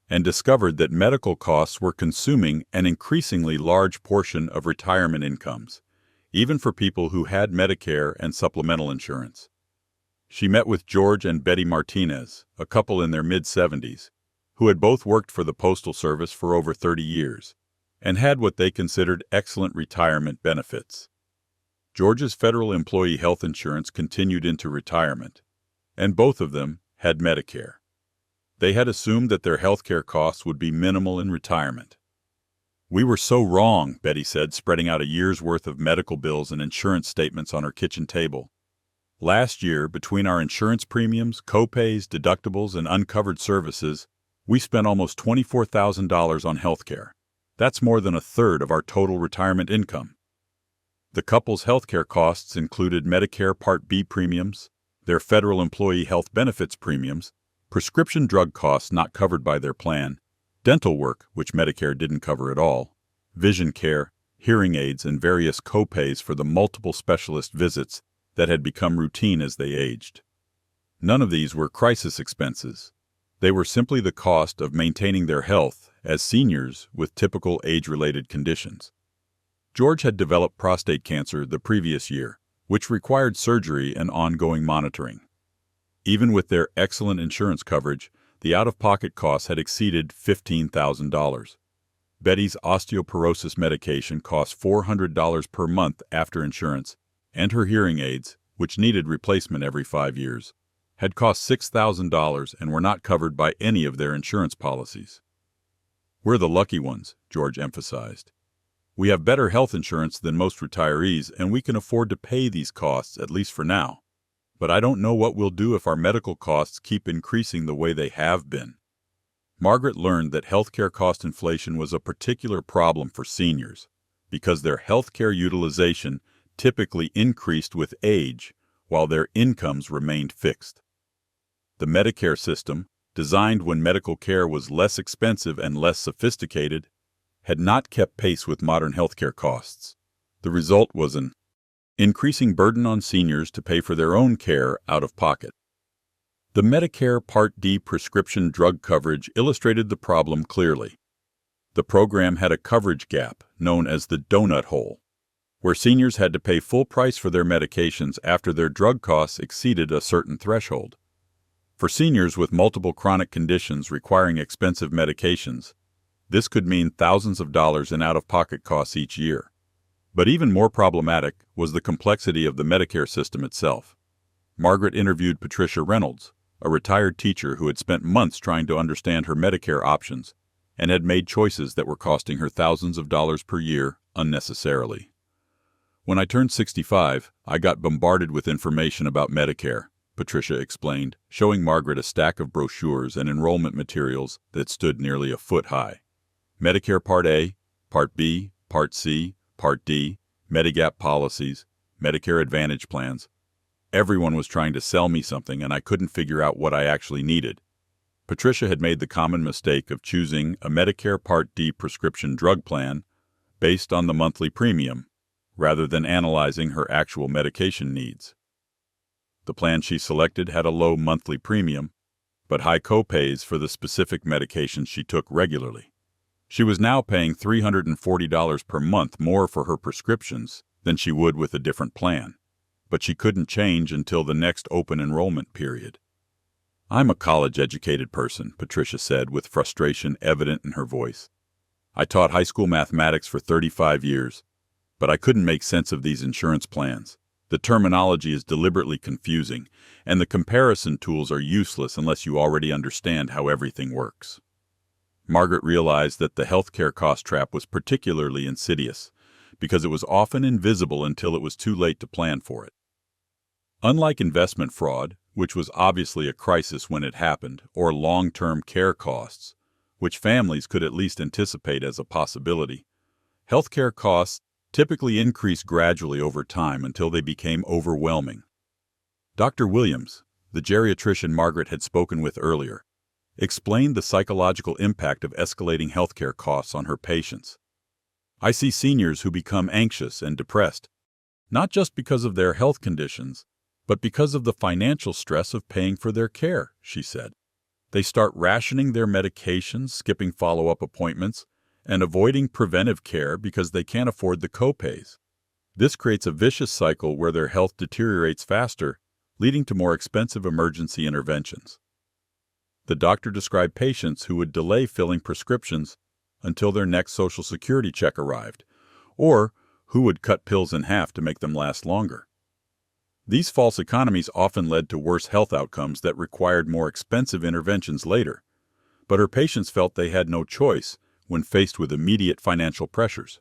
and discovered that medical costs were consuming an increasingly large portion of retirement incomes, even for people who had Medicare and supplemental insurance. She met with George and Betty Martinez, a couple in their mid-70s, who had both worked for the Postal Service for over 30 years. And had what they considered excellent retirement benefits. George's federal employee health insurance continued into retirement, and both of them had Medicare. They had assumed that their health care costs would be minimal in retirement. "We were so wrong," Betty said, spreading out a year's worth of medical bills and insurance statements on her kitchen table. "Last year, between our insurance premiums, co-pays, deductibles, and uncovered services, we spent almost $24,000 on health care. That's more than a third of our total retirement income." The couple's health care costs included Medicare Part B premiums, their federal employee health benefits premiums, prescription drug costs not covered by their plan, dental work, which Medicare didn't cover at all, vision care, hearing aids, and various co-pays for the multiple specialist visits that had become routine as they aged. None of these were crisis expenses. They were simply the cost of maintaining their health as seniors with typical age-related conditions. George had developed prostate cancer the previous year, which required surgery and ongoing monitoring. Even with their excellent insurance coverage, the out-of-pocket costs had exceeded $15,000. Betty's osteoporosis medication cost $400 per month after insurance, and her hearing aids, which needed replacement every 5 years, had cost $6,000 and were not covered by any of their insurance policies. "We're the lucky ones," George emphasized. "We have better health insurance than most retirees, and we can afford to pay these costs, at least for now. But I don't know what we'll do if our medical costs keep increasing the way they have been." Margaret learned that healthcare cost inflation was a particular problem for seniors because their healthcare utilization typically increased with age while their incomes remained fixed. The Medicare system, designed when medical care was less expensive and less sophisticated, had not kept pace with modern healthcare costs. The result was an increasing burden on seniors to pay for their own care out of pocket. The Medicare Part D prescription drug coverage illustrated the problem clearly. The program had a coverage gap known as the donut hole, where seniors had to pay full price for their medications after their drug costs exceeded a certain threshold. For seniors with multiple chronic conditions requiring expensive medications, this could mean thousands of dollars in out-of-pocket costs each year. But even more problematic was the complexity of the Medicare system itself. Margaret interviewed Patricia Reynolds, a retired teacher who had spent months trying to understand her Medicare options and had made choices that were costing her thousands of dollars per year unnecessarily. "When I turned 65, I got bombarded with information about Medicare," Patricia explained, showing Margaret a stack of brochures and enrollment materials that stood nearly a foot high. Medicare Part A, Part B, Part C, Part D, Medigap policies, Medicare Advantage plans. Everyone was trying to sell me something, and I couldn't figure out what I actually needed. Patricia had made the common mistake of choosing a Medicare Part D prescription drug plan based on the monthly premium, rather than analyzing her actual medication needs. The plan she selected had a low monthly premium, but high copays for the specific medications she took regularly. She was now paying $340 per month more for her prescriptions than she would with a different plan, but she couldn't change until the next open enrollment period. "I'm a college-educated person," Patricia said with frustration evident in her voice. "I taught high school mathematics for 35 years, but I couldn't make sense of these insurance plans. The terminology is deliberately confusing, and the comparison tools are useless unless you already understand how everything works." Margaret realized that the healthcare cost trap was particularly insidious, because it was often invisible until it was too late to plan for it. Unlike investment fraud, which was obviously a crisis when it happened, or long-term care costs, which families could at least anticipate as a possibility, healthcare costs typically increased gradually over time until they became overwhelming. Dr. Williams, the geriatrician Margaret had spoken with earlier, explained the psychological impact of escalating healthcare costs on her patients. "I see seniors who become anxious and depressed, not just because of their health conditions, but because of the financial stress of paying for their care," she said. "They start rationing their medications, skipping follow-up appointments, and avoiding preventive care because they can't afford the copays. This creates a vicious cycle where their health deteriorates faster, leading to more expensive emergency interventions." The doctor described patients who would delay filling prescriptions until their next Social Security check arrived, or who would cut pills in half to make them last longer. These false economies often led to worse health outcomes that required more expensive interventions later, but her patients felt they had no choice when faced with immediate financial pressures.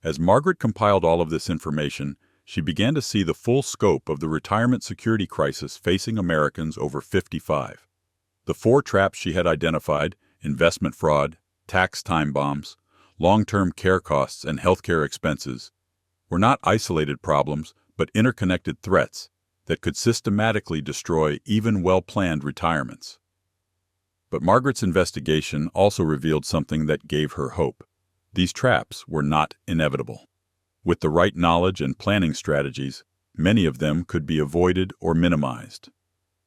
As Margaret compiled all of this information, she began to see the full scope of the retirement security crisis facing Americans over 55. The 4 traps she had identified, investment fraud, tax time bombs, long-term care costs, and healthcare expenses, were not isolated problems but interconnected threats that could systematically destroy even well-planned retirements. But Margaret's investigation also revealed something that gave her hope. These traps were not inevitable. With the right knowledge and planning strategies, many of them could be avoided or minimized.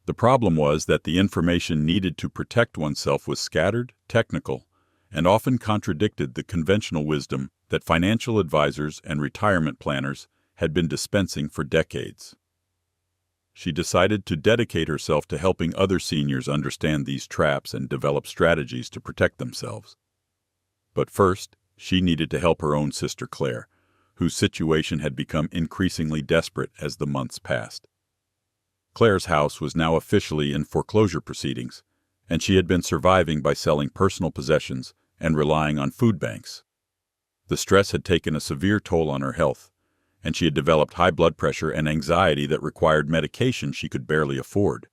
The problem was that the information needed to protect oneself was scattered, technical, and often contradicted the conventional wisdom that financial advisors and retirement planners had been dispensing for decades. she decided to dedicate herself to helping other seniors understand these traps and develop strategies to protect themselves. But first, she needed to help her own sister Claire, whose situation had become increasingly desperate as the months passed. Claire's house was now officially in foreclosure proceedings, and she had been surviving by selling personal possessions and relying on food banks. The stress had taken a severe toll on her health, and she had developed high blood pressure and anxiety that required medication she could barely afford.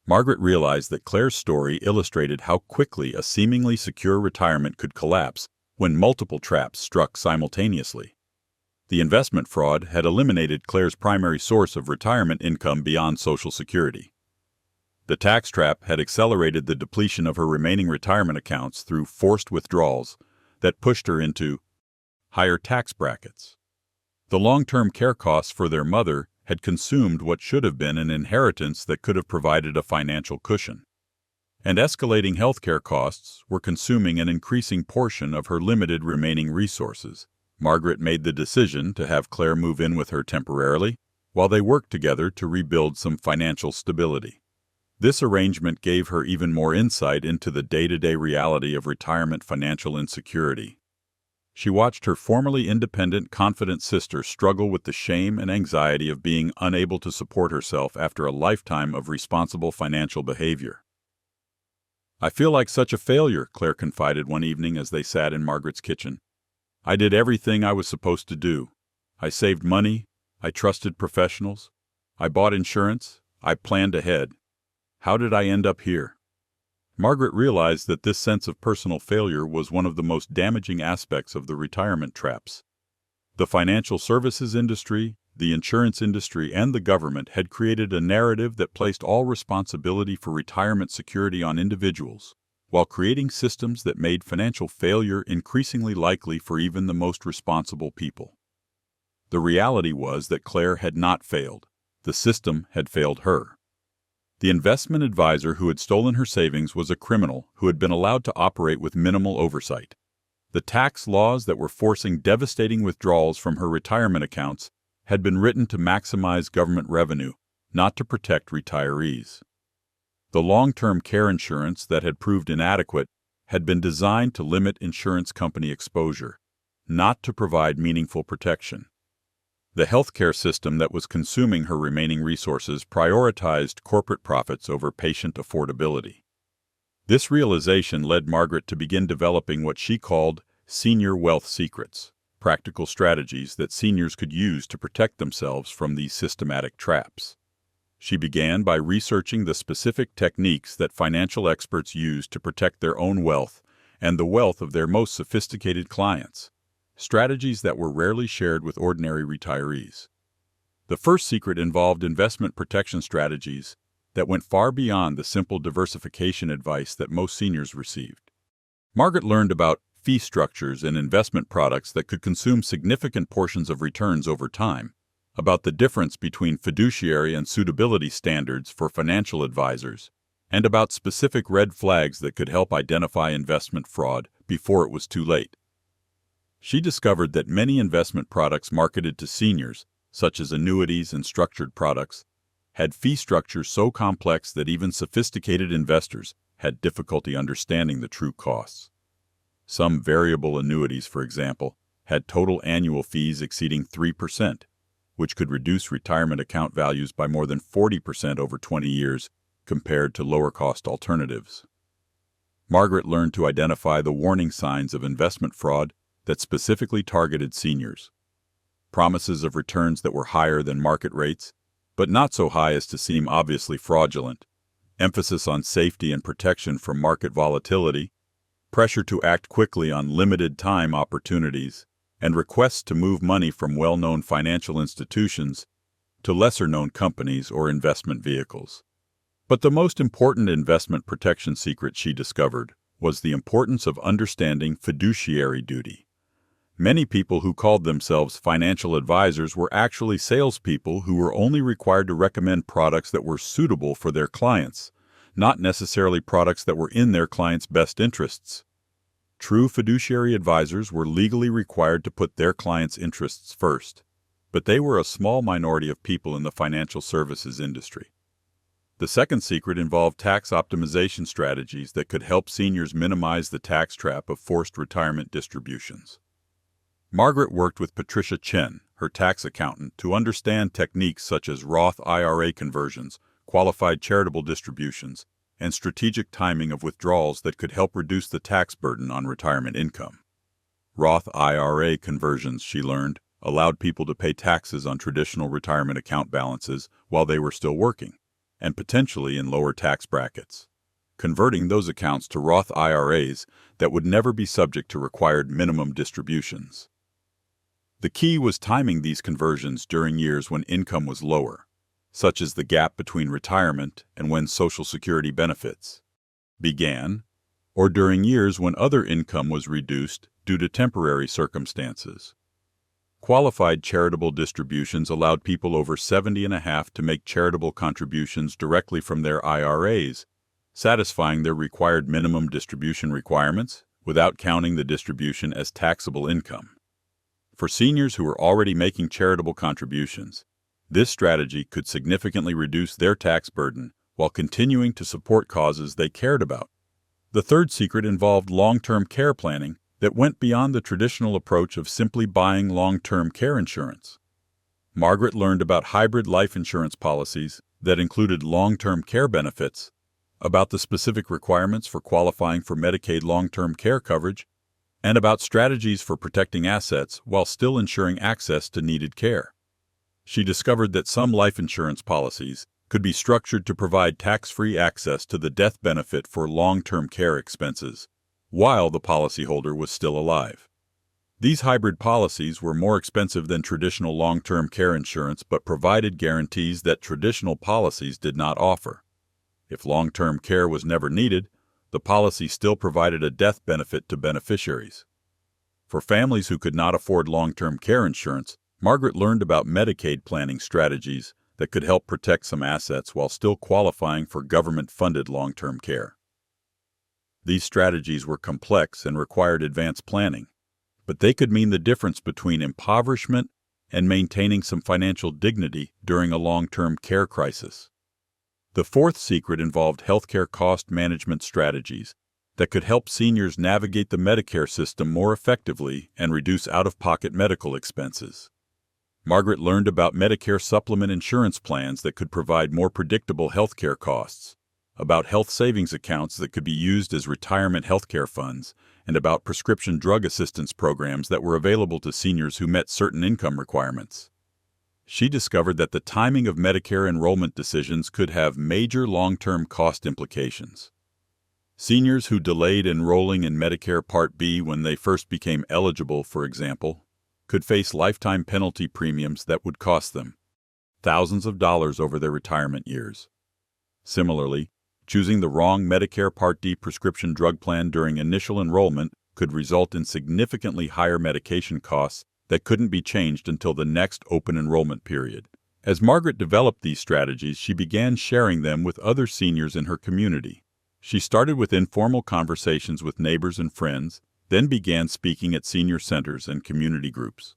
Margaret realized that Claire's story illustrated how quickly a seemingly secure retirement could collapse when multiple traps struck simultaneously. The investment fraud had eliminated Claire's primary source of retirement income beyond Social Security. The tax trap had accelerated the depletion of her remaining retirement accounts through forced withdrawals that pushed her into higher tax brackets. The long-term care costs for their mother had consumed what should have been an inheritance that could have provided a financial cushion. And escalating healthcare costs were consuming an increasing portion of her limited remaining resources. Margaret made the decision to have Claire move in with her temporarily while they worked together to rebuild some financial stability. This arrangement gave her even more insight into the day-to-day reality of retirement financial insecurity. She watched her formerly independent, confident sister struggle with the shame and anxiety of being unable to support herself after a lifetime of responsible financial behavior. "I feel like such a failure," Claire confided one evening as they sat in Margaret's kitchen. "I did everything I was supposed to do. I saved money, I trusted professionals, I bought insurance, I planned ahead. How did I end up here?" Margaret realized that this sense of personal failure was one of the most damaging aspects of the retirement traps. The financial services industry, the insurance industry, and the government had created a narrative that placed all responsibility for retirement security on individuals, while creating systems that made financial failure increasingly likely for even the most responsible people. The reality was that Claire had not failed. The system had failed her. The investment advisor who had stolen her savings was a criminal who had been allowed to operate with minimal oversight. The tax laws that were forcing devastating withdrawals from her retirement accounts had been written to maximize government revenue, not to protect retirees. The long-term care insurance that had proved inadequate had been designed to limit insurance company exposure, not to provide meaningful protection. The healthcare system that was consuming her remaining resources prioritized corporate profits over patient affordability. This realization led Margaret to begin developing what she called senior wealth secrets, practical strategies that seniors could use to protect themselves from these systematic traps. She began by researching the specific techniques that financial experts use to protect their own wealth and the wealth of their most sophisticated clients, strategies that were rarely shared with ordinary retirees. The first secret involved investment protection strategies that went far beyond the simple diversification advice that most seniors received. Margaret learned about fee structures in investment products that could consume significant portions of returns over time, about the difference between fiduciary and suitability standards for financial advisors, and about specific red flags that could help identify investment fraud before it was too late. She discovered that many investment products marketed to seniors, such as annuities and structured products, had fee structures so complex that even sophisticated investors had difficulty understanding the true costs. Some variable annuities, for example, had total annual fees exceeding 3%, which could reduce retirement account values by more than 40% over 20 years compared to lower-cost alternatives. Margaret learned to identify the warning signs of investment fraud that specifically targeted seniors. Promises of returns that were higher than market rates, but not so high as to seem obviously fraudulent, emphasis on safety and protection from market volatility, pressure to act quickly on limited-time opportunities, and requests to move money from well-known financial institutions to lesser-known companies or investment vehicles. But the most important investment protection secret she discovered was the importance of understanding fiduciary duty. Many people who called themselves financial advisors were actually salespeople who were only required to recommend products that were suitable for their clients, not necessarily products that were in their clients' best interests. True fiduciary advisors were legally required to put their clients' interests first. but they were a small minority of people in the financial services industry. The second secret involved tax optimization strategies that could help seniors minimize the tax trap of forced retirement distributions. Margaret worked with Patricia Chen, her tax accountant, to understand techniques such as Roth IRA conversions, qualified charitable distributions, and strategic timing of withdrawals that could help reduce the tax burden on retirement income. Roth IRA conversions, she learned, allowed people to pay taxes on traditional retirement account balances while they were still working, and potentially in lower tax brackets, converting those accounts to Roth IRAs that would never be subject to required minimum distributions. The key was timing these conversions during years when income was lower, such as the gap between retirement and when Social Security benefits began, or during years when other income was reduced due to temporary circumstances. Qualified charitable distributions allowed people over 70 and a half to make charitable contributions directly from their IRAs, satisfying their required minimum distribution requirements without counting the distribution as taxable income. For seniors who were already making charitable contributions, this strategy could significantly reduce their tax burden while continuing to support causes they cared about. The third secret involved long-term care planning that went beyond the traditional approach of simply buying long-term care insurance. Margaret learned about hybrid life insurance policies that included long-term care benefits, about the specific requirements for qualifying for Medicaid long-term care coverage, and about strategies for protecting assets while still ensuring access to needed care. She discovered that some life insurance policies could be structured to provide tax-free access to the death benefit for long-term care expenses, while the policyholder was still alive. These hybrid policies were more expensive than traditional long-term care insurance but provided guarantees that traditional policies did not offer. If long-term care was never needed, the policy still provided a death benefit to beneficiaries. For families who could not afford long-term care insurance, Margaret learned about Medicaid planning strategies that could help protect some assets while still qualifying for government-funded long-term care. These strategies were complex and required advanced planning, but they could mean the difference between impoverishment and maintaining some financial dignity during a long-term care crisis. The fourth secret involved healthcare cost management strategies that could help seniors navigate the Medicare system more effectively and reduce out-of-pocket medical expenses. Margaret learned about Medicare supplement insurance plans that could provide more predictable healthcare costs, about health savings accounts that could be used as retirement healthcare funds, and about prescription drug assistance programs that were available to seniors who met certain income requirements. She discovered that the timing of Medicare enrollment decisions could have major long-term cost implications. Seniors who delayed enrolling in Medicare Part B when they first became eligible, for example, could face lifetime penalty premiums that would cost them thousands of dollars over their retirement years. Similarly, choosing the wrong Medicare Part D prescription drug plan during initial enrollment could result in significantly higher medication costs that couldn't be changed until the next open enrollment period. As Margaret developed these strategies, she began sharing them with other seniors in her community. She started with informal conversations with neighbors and friends, then began speaking at senior centers and community groups.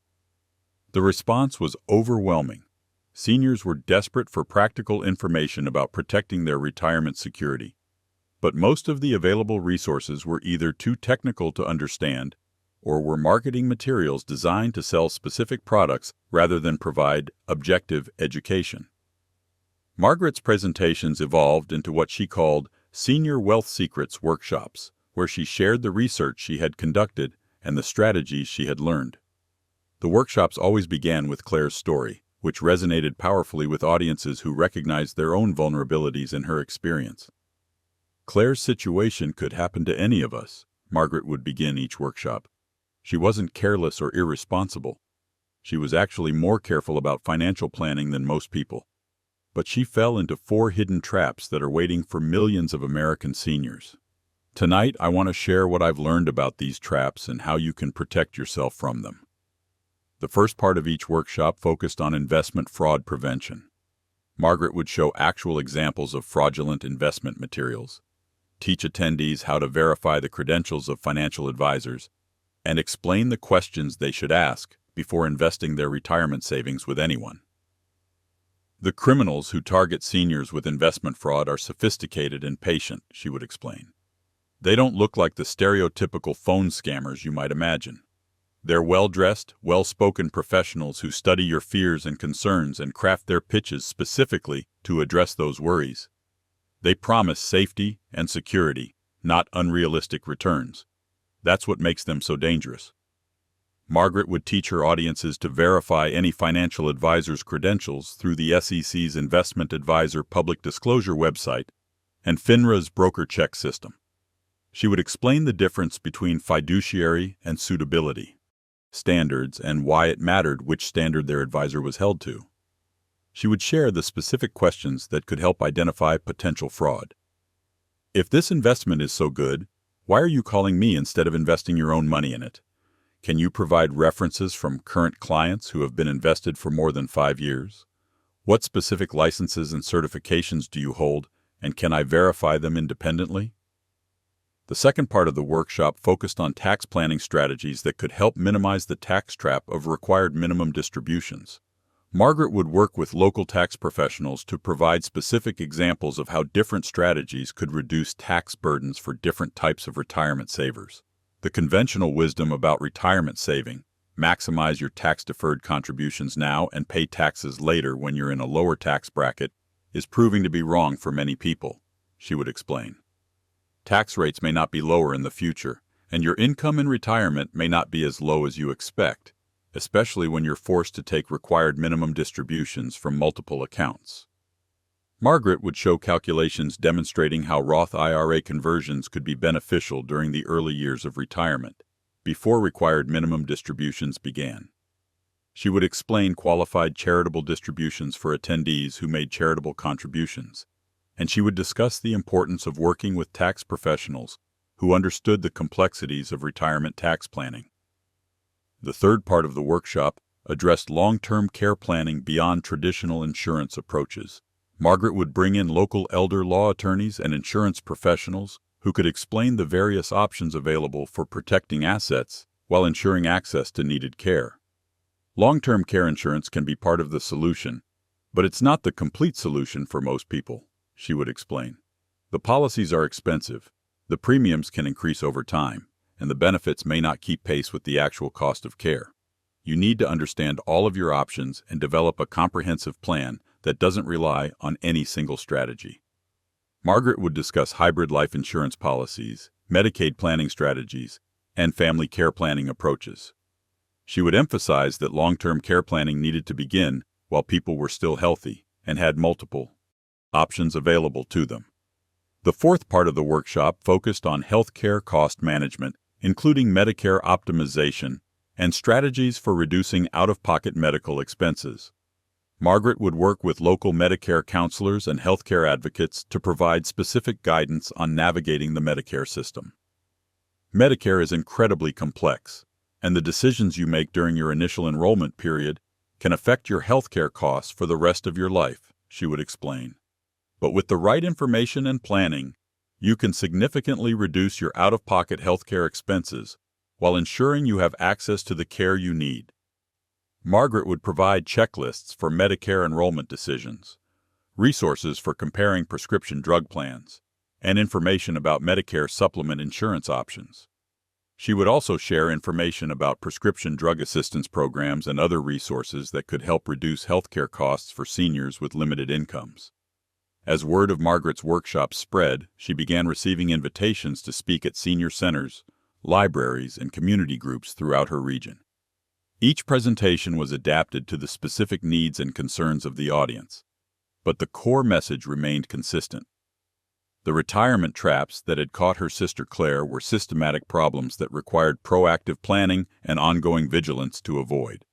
The response was overwhelming. Seniors were desperate for practical information about protecting their retirement security. But most of the available resources were either too technical to understand or were marketing materials designed to sell specific products rather than provide objective education. Margaret's presentations evolved into what she called Senior Wealth Secrets workshops, where she shared the research she had conducted and the strategies she had learned. The workshops always began with Claire's story, which resonated powerfully with audiences who recognized their own vulnerabilities in her experience. Claire's situation could happen to any of us, Margaret would begin each workshop. She wasn't careless or irresponsible. She was actually more careful about financial planning than most people. But she fell into 4 hidden traps that are waiting for millions of American seniors. Tonight, I want to share what I've learned about these traps and how you can protect yourself from them. The first part of each workshop focused on investment fraud prevention. Margaret would show actual examples of fraudulent investment materials, teach attendees how to verify the credentials of financial advisors, and explain the questions they should ask before investing their retirement savings with anyone. The criminals who target seniors with investment fraud are sophisticated and patient, she would explain. They don't look like the stereotypical phone scammers you might imagine. They're well-dressed, well-spoken professionals who study your fears and concerns and craft their pitches specifically to address those worries. They promise safety and security, not unrealistic returns. That's what makes them so dangerous. Margaret would teach her audiences to verify any financial advisor's credentials through the SEC's Investment Advisor Public Disclosure website and FINRA's broker check system. She would explain the difference between fiduciary and suitability standards and why it mattered which standard their advisor was held to. She would share the specific questions that could help identify potential fraud. If this investment is so good, why are you calling me instead of investing your own money in it? Can you provide references from current clients who have been invested for more than 5 years? What specific licenses and certifications do you hold, and can I verify them independently? The second part of the workshop focused on tax planning strategies that could help minimize the tax trap of required minimum distributions. Margaret would work with local tax professionals to provide specific examples of how different strategies could reduce tax burdens for different types of retirement savers. The conventional wisdom about retirement saving, maximize your tax-deferred contributions now and pay taxes later when you're in a lower tax bracket, is proving to be wrong for many people, she would explain. Tax rates may not be lower in the future, and your income in retirement may not be as low as you expect, especially when you're forced to take required minimum distributions from multiple accounts. Margaret would show calculations demonstrating how Roth IRA conversions could be beneficial during the early years of retirement, before required minimum distributions began. She would explain qualified charitable distributions for attendees who made charitable contributions, and she would discuss the importance of working with tax professionals who understood the complexities of retirement tax planning. The third part of the workshop addressed long-term care planning beyond traditional insurance approaches. Margaret would bring in local elder law attorneys and insurance professionals who could explain the various options available for protecting assets while ensuring access to needed care. Long-term care insurance can be part of the solution, but it's not the complete solution for most people, she would explain. The policies are expensive, the premiums can increase over time, and the benefits may not keep pace with the actual cost of care. You need to understand all of your options and develop a comprehensive plan that doesn't rely on any single strategy. Margaret would discuss hybrid life insurance policies, Medicaid planning strategies, and family care planning approaches. She would emphasize that long-term care planning needed to begin while people were still healthy and had multiple options available to them. The fourth part of the workshop focused on healthcare cost management, including Medicare optimization and strategies for reducing out-of-pocket medical expenses. Margaret would work with local Medicare counselors and healthcare advocates to provide specific guidance on navigating the Medicare system. Medicare is incredibly complex, and the decisions you make during your initial enrollment period can affect your healthcare costs for the rest of your life, she would explain. But with the right information and planning, you can significantly reduce your out-of-pocket healthcare expenses while ensuring you have access to the care you need. Margaret would provide checklists for Medicare enrollment decisions, resources for comparing prescription drug plans, and information about Medicare supplement insurance options. She would also share information about prescription drug assistance programs and other resources that could help reduce healthcare costs for seniors with limited incomes. As word of Margaret's workshops spread, she began receiving invitations to speak at senior centers, libraries, and community groups throughout her region. Each presentation was adapted to the specific needs and concerns of the audience, but the core message remained consistent. The retirement traps that had caught her sister Claire were systematic problems that required proactive planning and ongoing vigilance to avoid.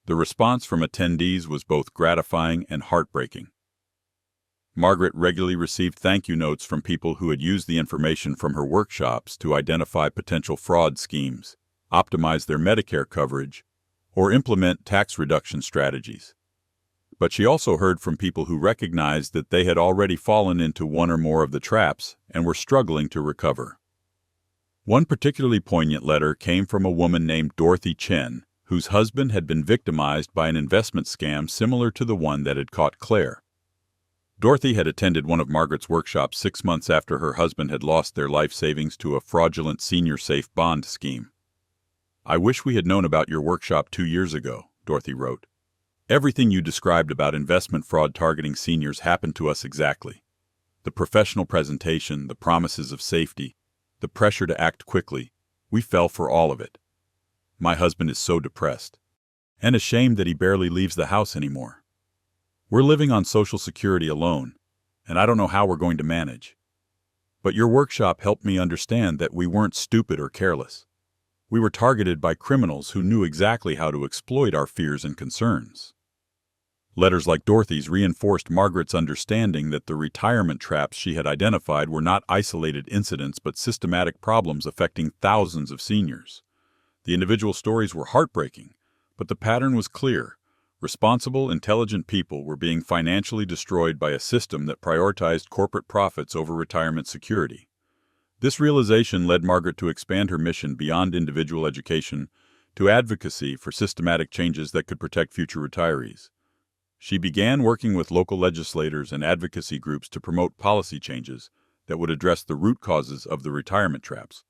The response from attendees was both gratifying and heartbreaking. Margaret regularly received thank you notes from people who had used the information from her workshops to identify potential fraud schemes, optimize their Medicare coverage, or implement tax reduction strategies. But she also heard from people who recognized that they had already fallen into one or more of the traps and were struggling to recover. One particularly poignant letter came from a woman named Dorothy Chen, whose husband had been victimized by an investment scam similar to the one that had caught Claire. Dorothy had attended one of Margaret's workshops 6 months after her husband had lost their life savings to a fraudulent senior safe bond scheme. "I wish we had known about your workshop 2 years ago," Dorothy wrote. "Everything you described about investment fraud targeting seniors happened to us exactly. The professional presentation, the promises of safety, the pressure to act quickly, we fell for all of it. My husband is so depressed and ashamed that he barely leaves the house anymore. We're living on Social Security alone, and I don't know how we're going to manage. But your workshop helped me understand that we weren't stupid or careless. We were targeted by criminals who knew exactly how to exploit our fears and concerns." Letters like Dorothy's reinforced Margaret's understanding that the retirement traps she had identified were not isolated incidents but systematic problems affecting thousands of seniors. The individual stories were heartbreaking, but the pattern was clear. Responsible, intelligent people were being financially destroyed by a system that prioritized corporate profits over retirement security. This realization led Margaret to expand her mission beyond individual education to advocacy for systematic changes that could protect future retirees. She began working with local legislators and advocacy groups to promote policy changes that would address the root causes of the retirement traps,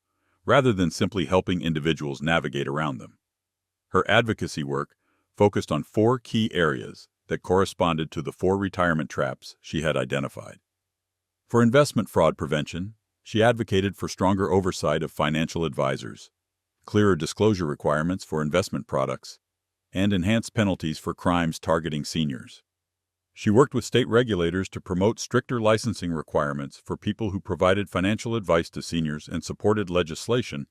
rather than simply helping individuals navigate around them. Her advocacy work focused on 4 key areas that corresponded to the 4 retirement traps she had identified. For investment fraud prevention, she advocated for stronger oversight of financial advisors, clearer disclosure requirements for investment products, and enhanced penalties for crimes targeting seniors. She worked with state regulators to promote stricter licensing requirements for people who provided financial advice to seniors and supported legislation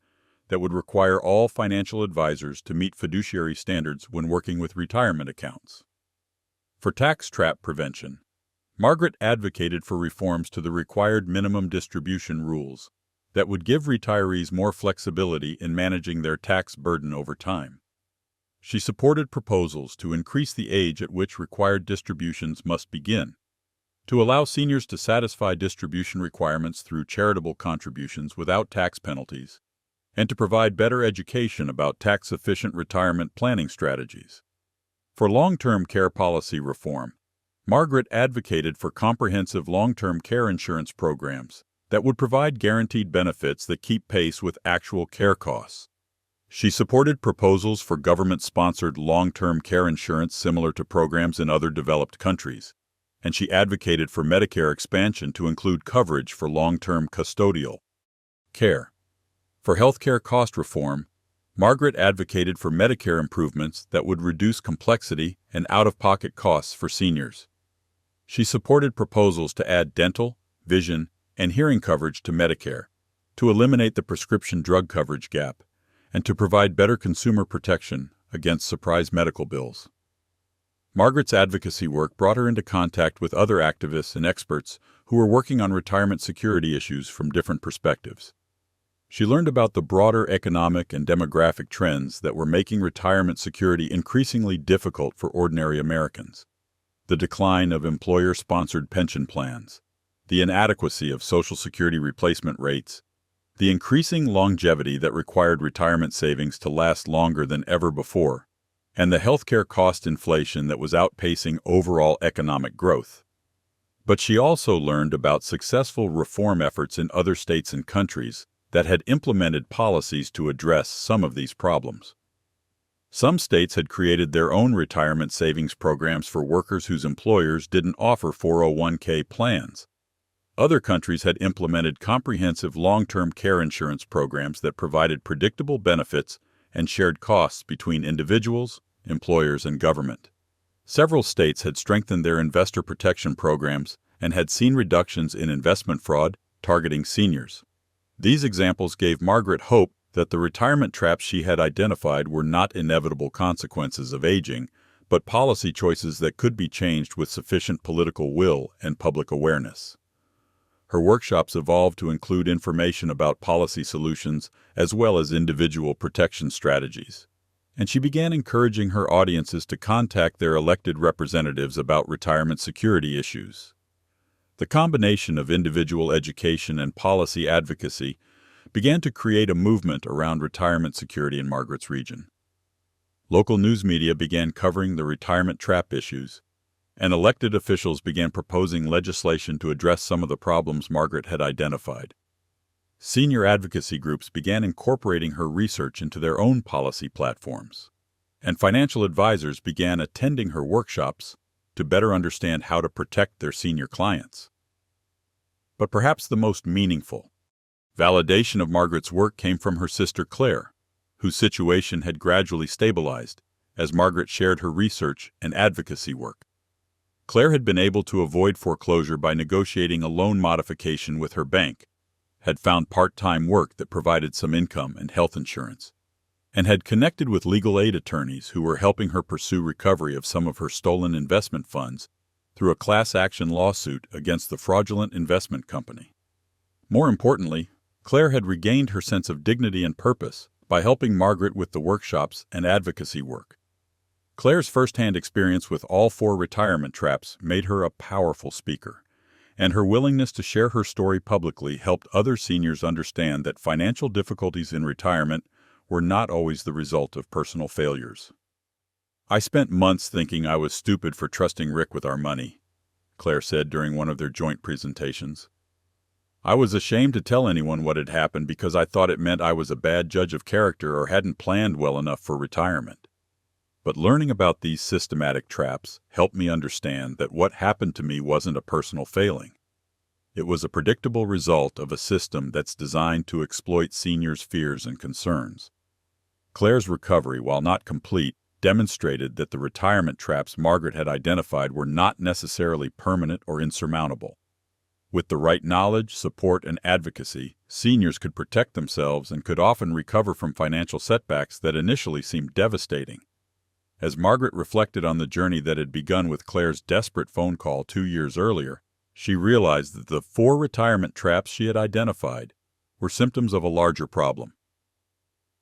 that would require all financial advisors to meet fiduciary standards when working with retirement accounts. For tax trap prevention, Margaret advocated for reforms to the required minimum distribution rules that would give retirees more flexibility in managing their tax burden over time. She supported proposals to increase the age at which required distributions must begin, to allow seniors to satisfy distribution requirements through charitable contributions without tax penalties, and to provide better education about tax-efficient retirement planning strategies. For long-term care policy reform, Margaret advocated for comprehensive long-term care insurance programs that would provide guaranteed benefits that keep pace with actual care costs. She supported proposals for government-sponsored long-term care insurance similar to programs in other developed countries, and she advocated for Medicare expansion to include coverage for long-term custodial care. For healthcare cost reform, Margaret advocated for Medicare improvements that would reduce complexity and out-of-pocket costs for seniors. She supported proposals to add dental, vision, and hearing coverage to Medicare, to eliminate the prescription drug coverage gap, and to provide better consumer protection against surprise medical bills. Margaret's advocacy work brought her into contact with other activists and experts who were working on retirement security issues from different perspectives. She learned about the broader economic and demographic trends that were making retirement security increasingly difficult for ordinary Americans. The decline of employer-sponsored pension plans, the inadequacy of Social Security replacement rates, the increasing longevity that required retirement savings to last longer than ever before, and the healthcare cost inflation that was outpacing overall economic growth. But she also learned about successful reform efforts in other states and countries that had implemented policies to address some of these problems. Some states had created their own retirement savings programs for workers whose employers didn't offer 401k plans. Other countries had implemented comprehensive long-term care insurance programs that provided predictable benefits and shared costs between individuals, employers, and government. Several states had strengthened their investor protection programs and had seen reductions in investment fraud targeting seniors. These examples gave Margaret hope that the retirement traps she had identified were not inevitable consequences of aging, but policy choices that could be changed with sufficient political will and public awareness. Her workshops evolved to include information about policy solutions as well as individual protection strategies, and she began encouraging her audiences to contact their elected representatives about retirement security issues. The combination of individual education and policy advocacy began to create a movement around retirement security in Margaret's region. Local news media began covering the retirement trap issues, and elected officials began proposing legislation to address some of the problems Margaret had identified. Senior advocacy groups began incorporating her research into their own policy platforms, and financial advisors began attending her workshops to better understand how to protect their senior clients. But perhaps the most meaningful validation of Margaret's work came from her sister Claire, whose situation had gradually stabilized as Margaret shared her research and advocacy work. Claire had been able to avoid foreclosure by negotiating a loan modification with her bank, had found part-time work that provided some income and health insurance, and had connected with legal aid attorneys who were helping her pursue recovery of some of her stolen investment funds through a class action lawsuit against the fraudulent investment company. More importantly, Claire had regained her sense of dignity and purpose by helping Margaret with the workshops and advocacy work. Claire's first-hand experience with all 4 retirement traps made her a powerful speaker, and her willingness to share her story publicly helped other seniors understand that financial difficulties in retirement were not always the result of personal failures. "I spent months thinking I was stupid for trusting Rick with our money," Claire said during one of their joint presentations. "I was ashamed to tell anyone what had happened because I thought it meant I was a bad judge of character or hadn't planned well enough for retirement. But learning about these systematic traps helped me understand that what happened to me wasn't a personal failing. It was a predictable result of a system that's designed to exploit seniors' fears and concerns." Claire's recovery, while not complete, demonstrated that the retirement traps Margaret had identified were not necessarily permanent or insurmountable. With the right knowledge, support, and advocacy, seniors could protect themselves and could often recover from financial setbacks that initially seemed devastating. As Margaret reflected on the journey that had begun with Claire's desperate phone call 2 years earlier, she realized that the 4 retirement traps she had identified were symptoms of a larger problem.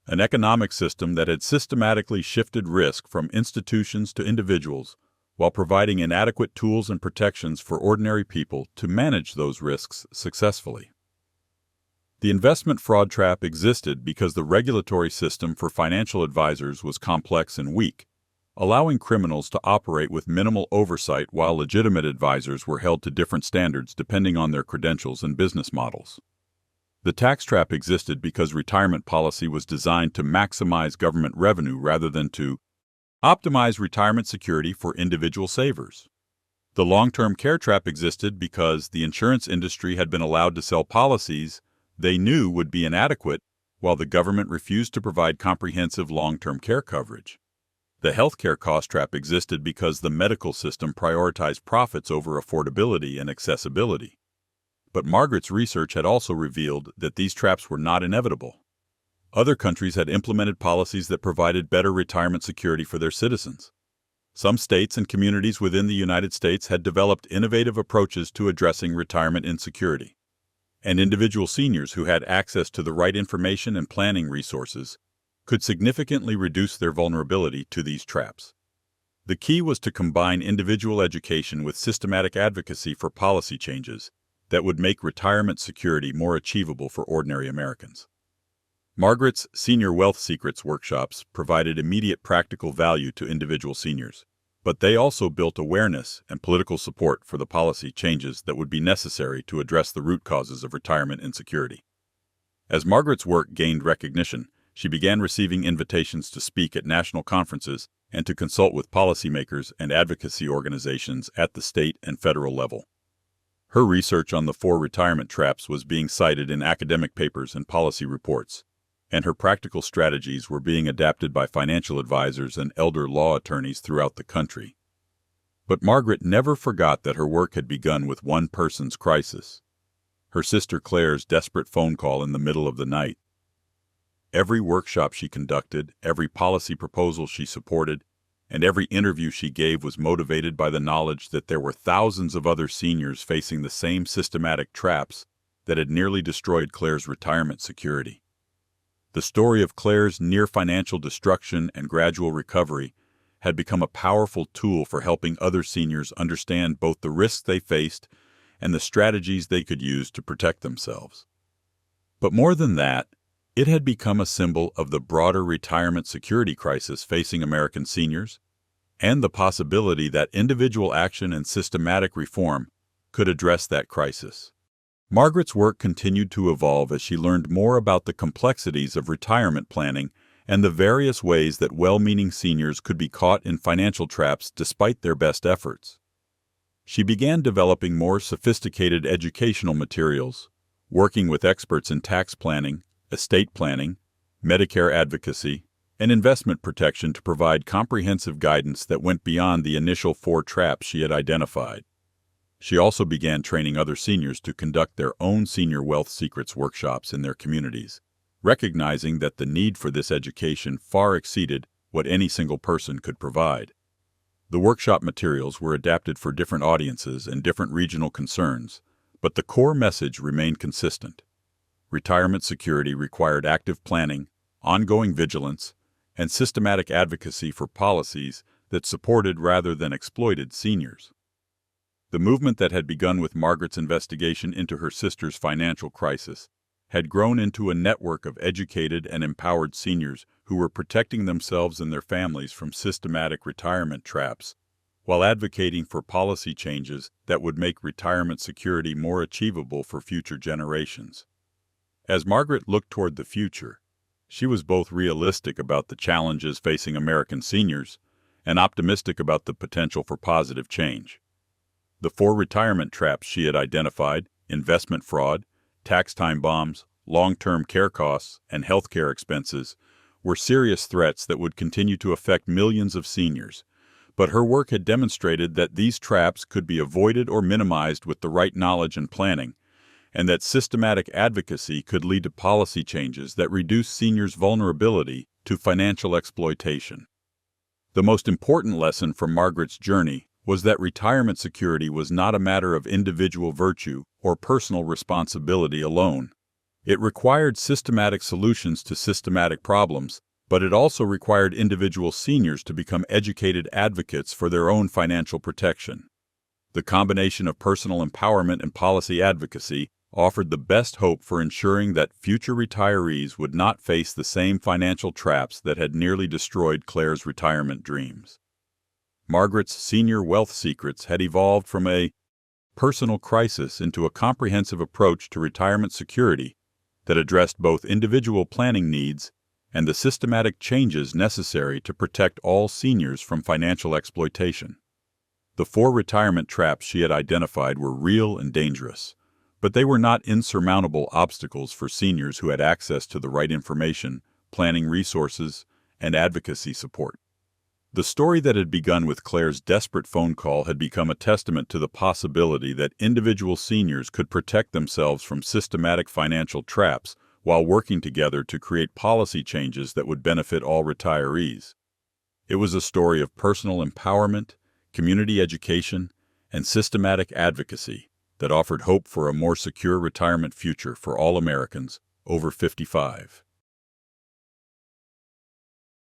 An economic system that had systematically shifted risk from institutions to individuals while providing inadequate tools and protections for ordinary people to manage those risks successfully. The investment fraud trap existed because the regulatory system for financial advisors was complex and weak, allowing criminals to operate with minimal oversight while legitimate advisors were held to different standards depending on their credentials and business models. The tax trap existed because retirement policy was designed to maximize government revenue rather than to optimize retirement security for individual savers. The long-term care trap existed because the insurance industry had been allowed to sell policies they knew would be inadequate while the government refused to provide comprehensive long-term care coverage. The healthcare cost trap existed because the medical system prioritized profits over affordability and accessibility. But Margaret's research had also revealed that these traps were not inevitable. Other countries had implemented policies that provided better retirement security for their citizens. Some states and communities within the United States had developed innovative approaches to addressing retirement insecurity. And individual seniors who had access to the right information and planning resources could significantly reduce their vulnerability to these traps. The key was to combine individual education with systematic advocacy for policy changes that would make retirement security more achievable for ordinary Americans. Margaret's Senior Wealth Secrets workshops provided immediate practical value to individual seniors, but they also built awareness and political support for the policy changes that would be necessary to address the root causes of retirement insecurity. As Margaret's work gained recognition, she began receiving invitations to speak at national conferences and to consult with policymakers and advocacy organizations at the state and federal level. Her research on the 4 retirement traps was being cited in academic papers and policy reports, and her practical strategies were being adapted by financial advisors and elder law attorneys throughout the country. But Margaret never forgot that her work had begun with one person's crisis: her sister Claire's desperate phone call in the middle of the night. Every workshop she conducted, every policy proposal she supported, and every interview she gave was motivated by the knowledge that there were thousands of other seniors facing the same systematic traps that had nearly destroyed Claire's retirement security. The story of Claire's near financial destruction and gradual recovery had become a powerful tool for helping other seniors understand both the risks they faced and the strategies they could use to protect themselves. But more than that, It had become a symbol of the broader retirement security crisis facing American seniors, and the possibility that individual action and systematic reform could address that crisis. Margaret's work continued to evolve as she learned more about the complexities of retirement planning and the various ways that well-meaning seniors could be caught in financial traps despite their best efforts. She began developing more sophisticated educational materials, working with experts in tax planning, estate planning, Medicare advocacy, and investment protection to provide comprehensive guidance that went beyond the initial 4 traps she had identified. She also began training other seniors to conduct their own Senior Wealth Secrets workshops in their communities, recognizing that the need for this education far exceeded what any single person could provide. The workshop materials were adapted for different audiences and different regional concerns, but the core message remained consistent. Retirement security required active planning, ongoing vigilance, and systematic advocacy for policies that supported rather than exploited seniors. The movement that had begun with Margaret's investigation into her sister's financial crisis had grown into a network of educated and empowered seniors who were protecting themselves and their families from systematic retirement traps, while advocating for policy changes that would make retirement security more achievable for future generations. As Margaret looked toward the future, she was both realistic about the challenges facing American seniors and optimistic about the potential for positive change. The 4 retirement traps she had identified, investment fraud, tax time bombs, long-term care costs, and healthcare expenses, were serious threats that would continue to affect millions of seniors. But her work had demonstrated that these traps could be avoided or minimized with the right knowledge and planning, and that systematic advocacy could lead to policy changes that reduce seniors' vulnerability to financial exploitation. The most important lesson from Margaret's journey was that retirement security was not a matter of individual virtue or personal responsibility alone. It required systematic solutions to systematic problems, but it also required individual seniors to become educated advocates for their own financial protection. The combination of personal empowerment and policy advocacy offered the best hope for ensuring that future retirees would not face the same financial traps that had nearly destroyed Claire's retirement dreams. Margaret's Senior Wealth Secrets had evolved from a personal crisis into a comprehensive approach to retirement security that addressed both individual planning needs and the systematic changes necessary to protect all seniors from financial exploitation. The 4 retirement traps she had identified were real and dangerous, but they were not insurmountable obstacles for seniors who had access to the right information, planning resources, and advocacy support. The story that had begun with Claire's desperate phone call had become a testament to the possibility that individual seniors could protect themselves from systematic financial traps while working together to create policy changes that would benefit all retirees. It was a story of personal empowerment, community education, and systematic advocacy that offered hope for a more secure retirement future for all Americans over 55.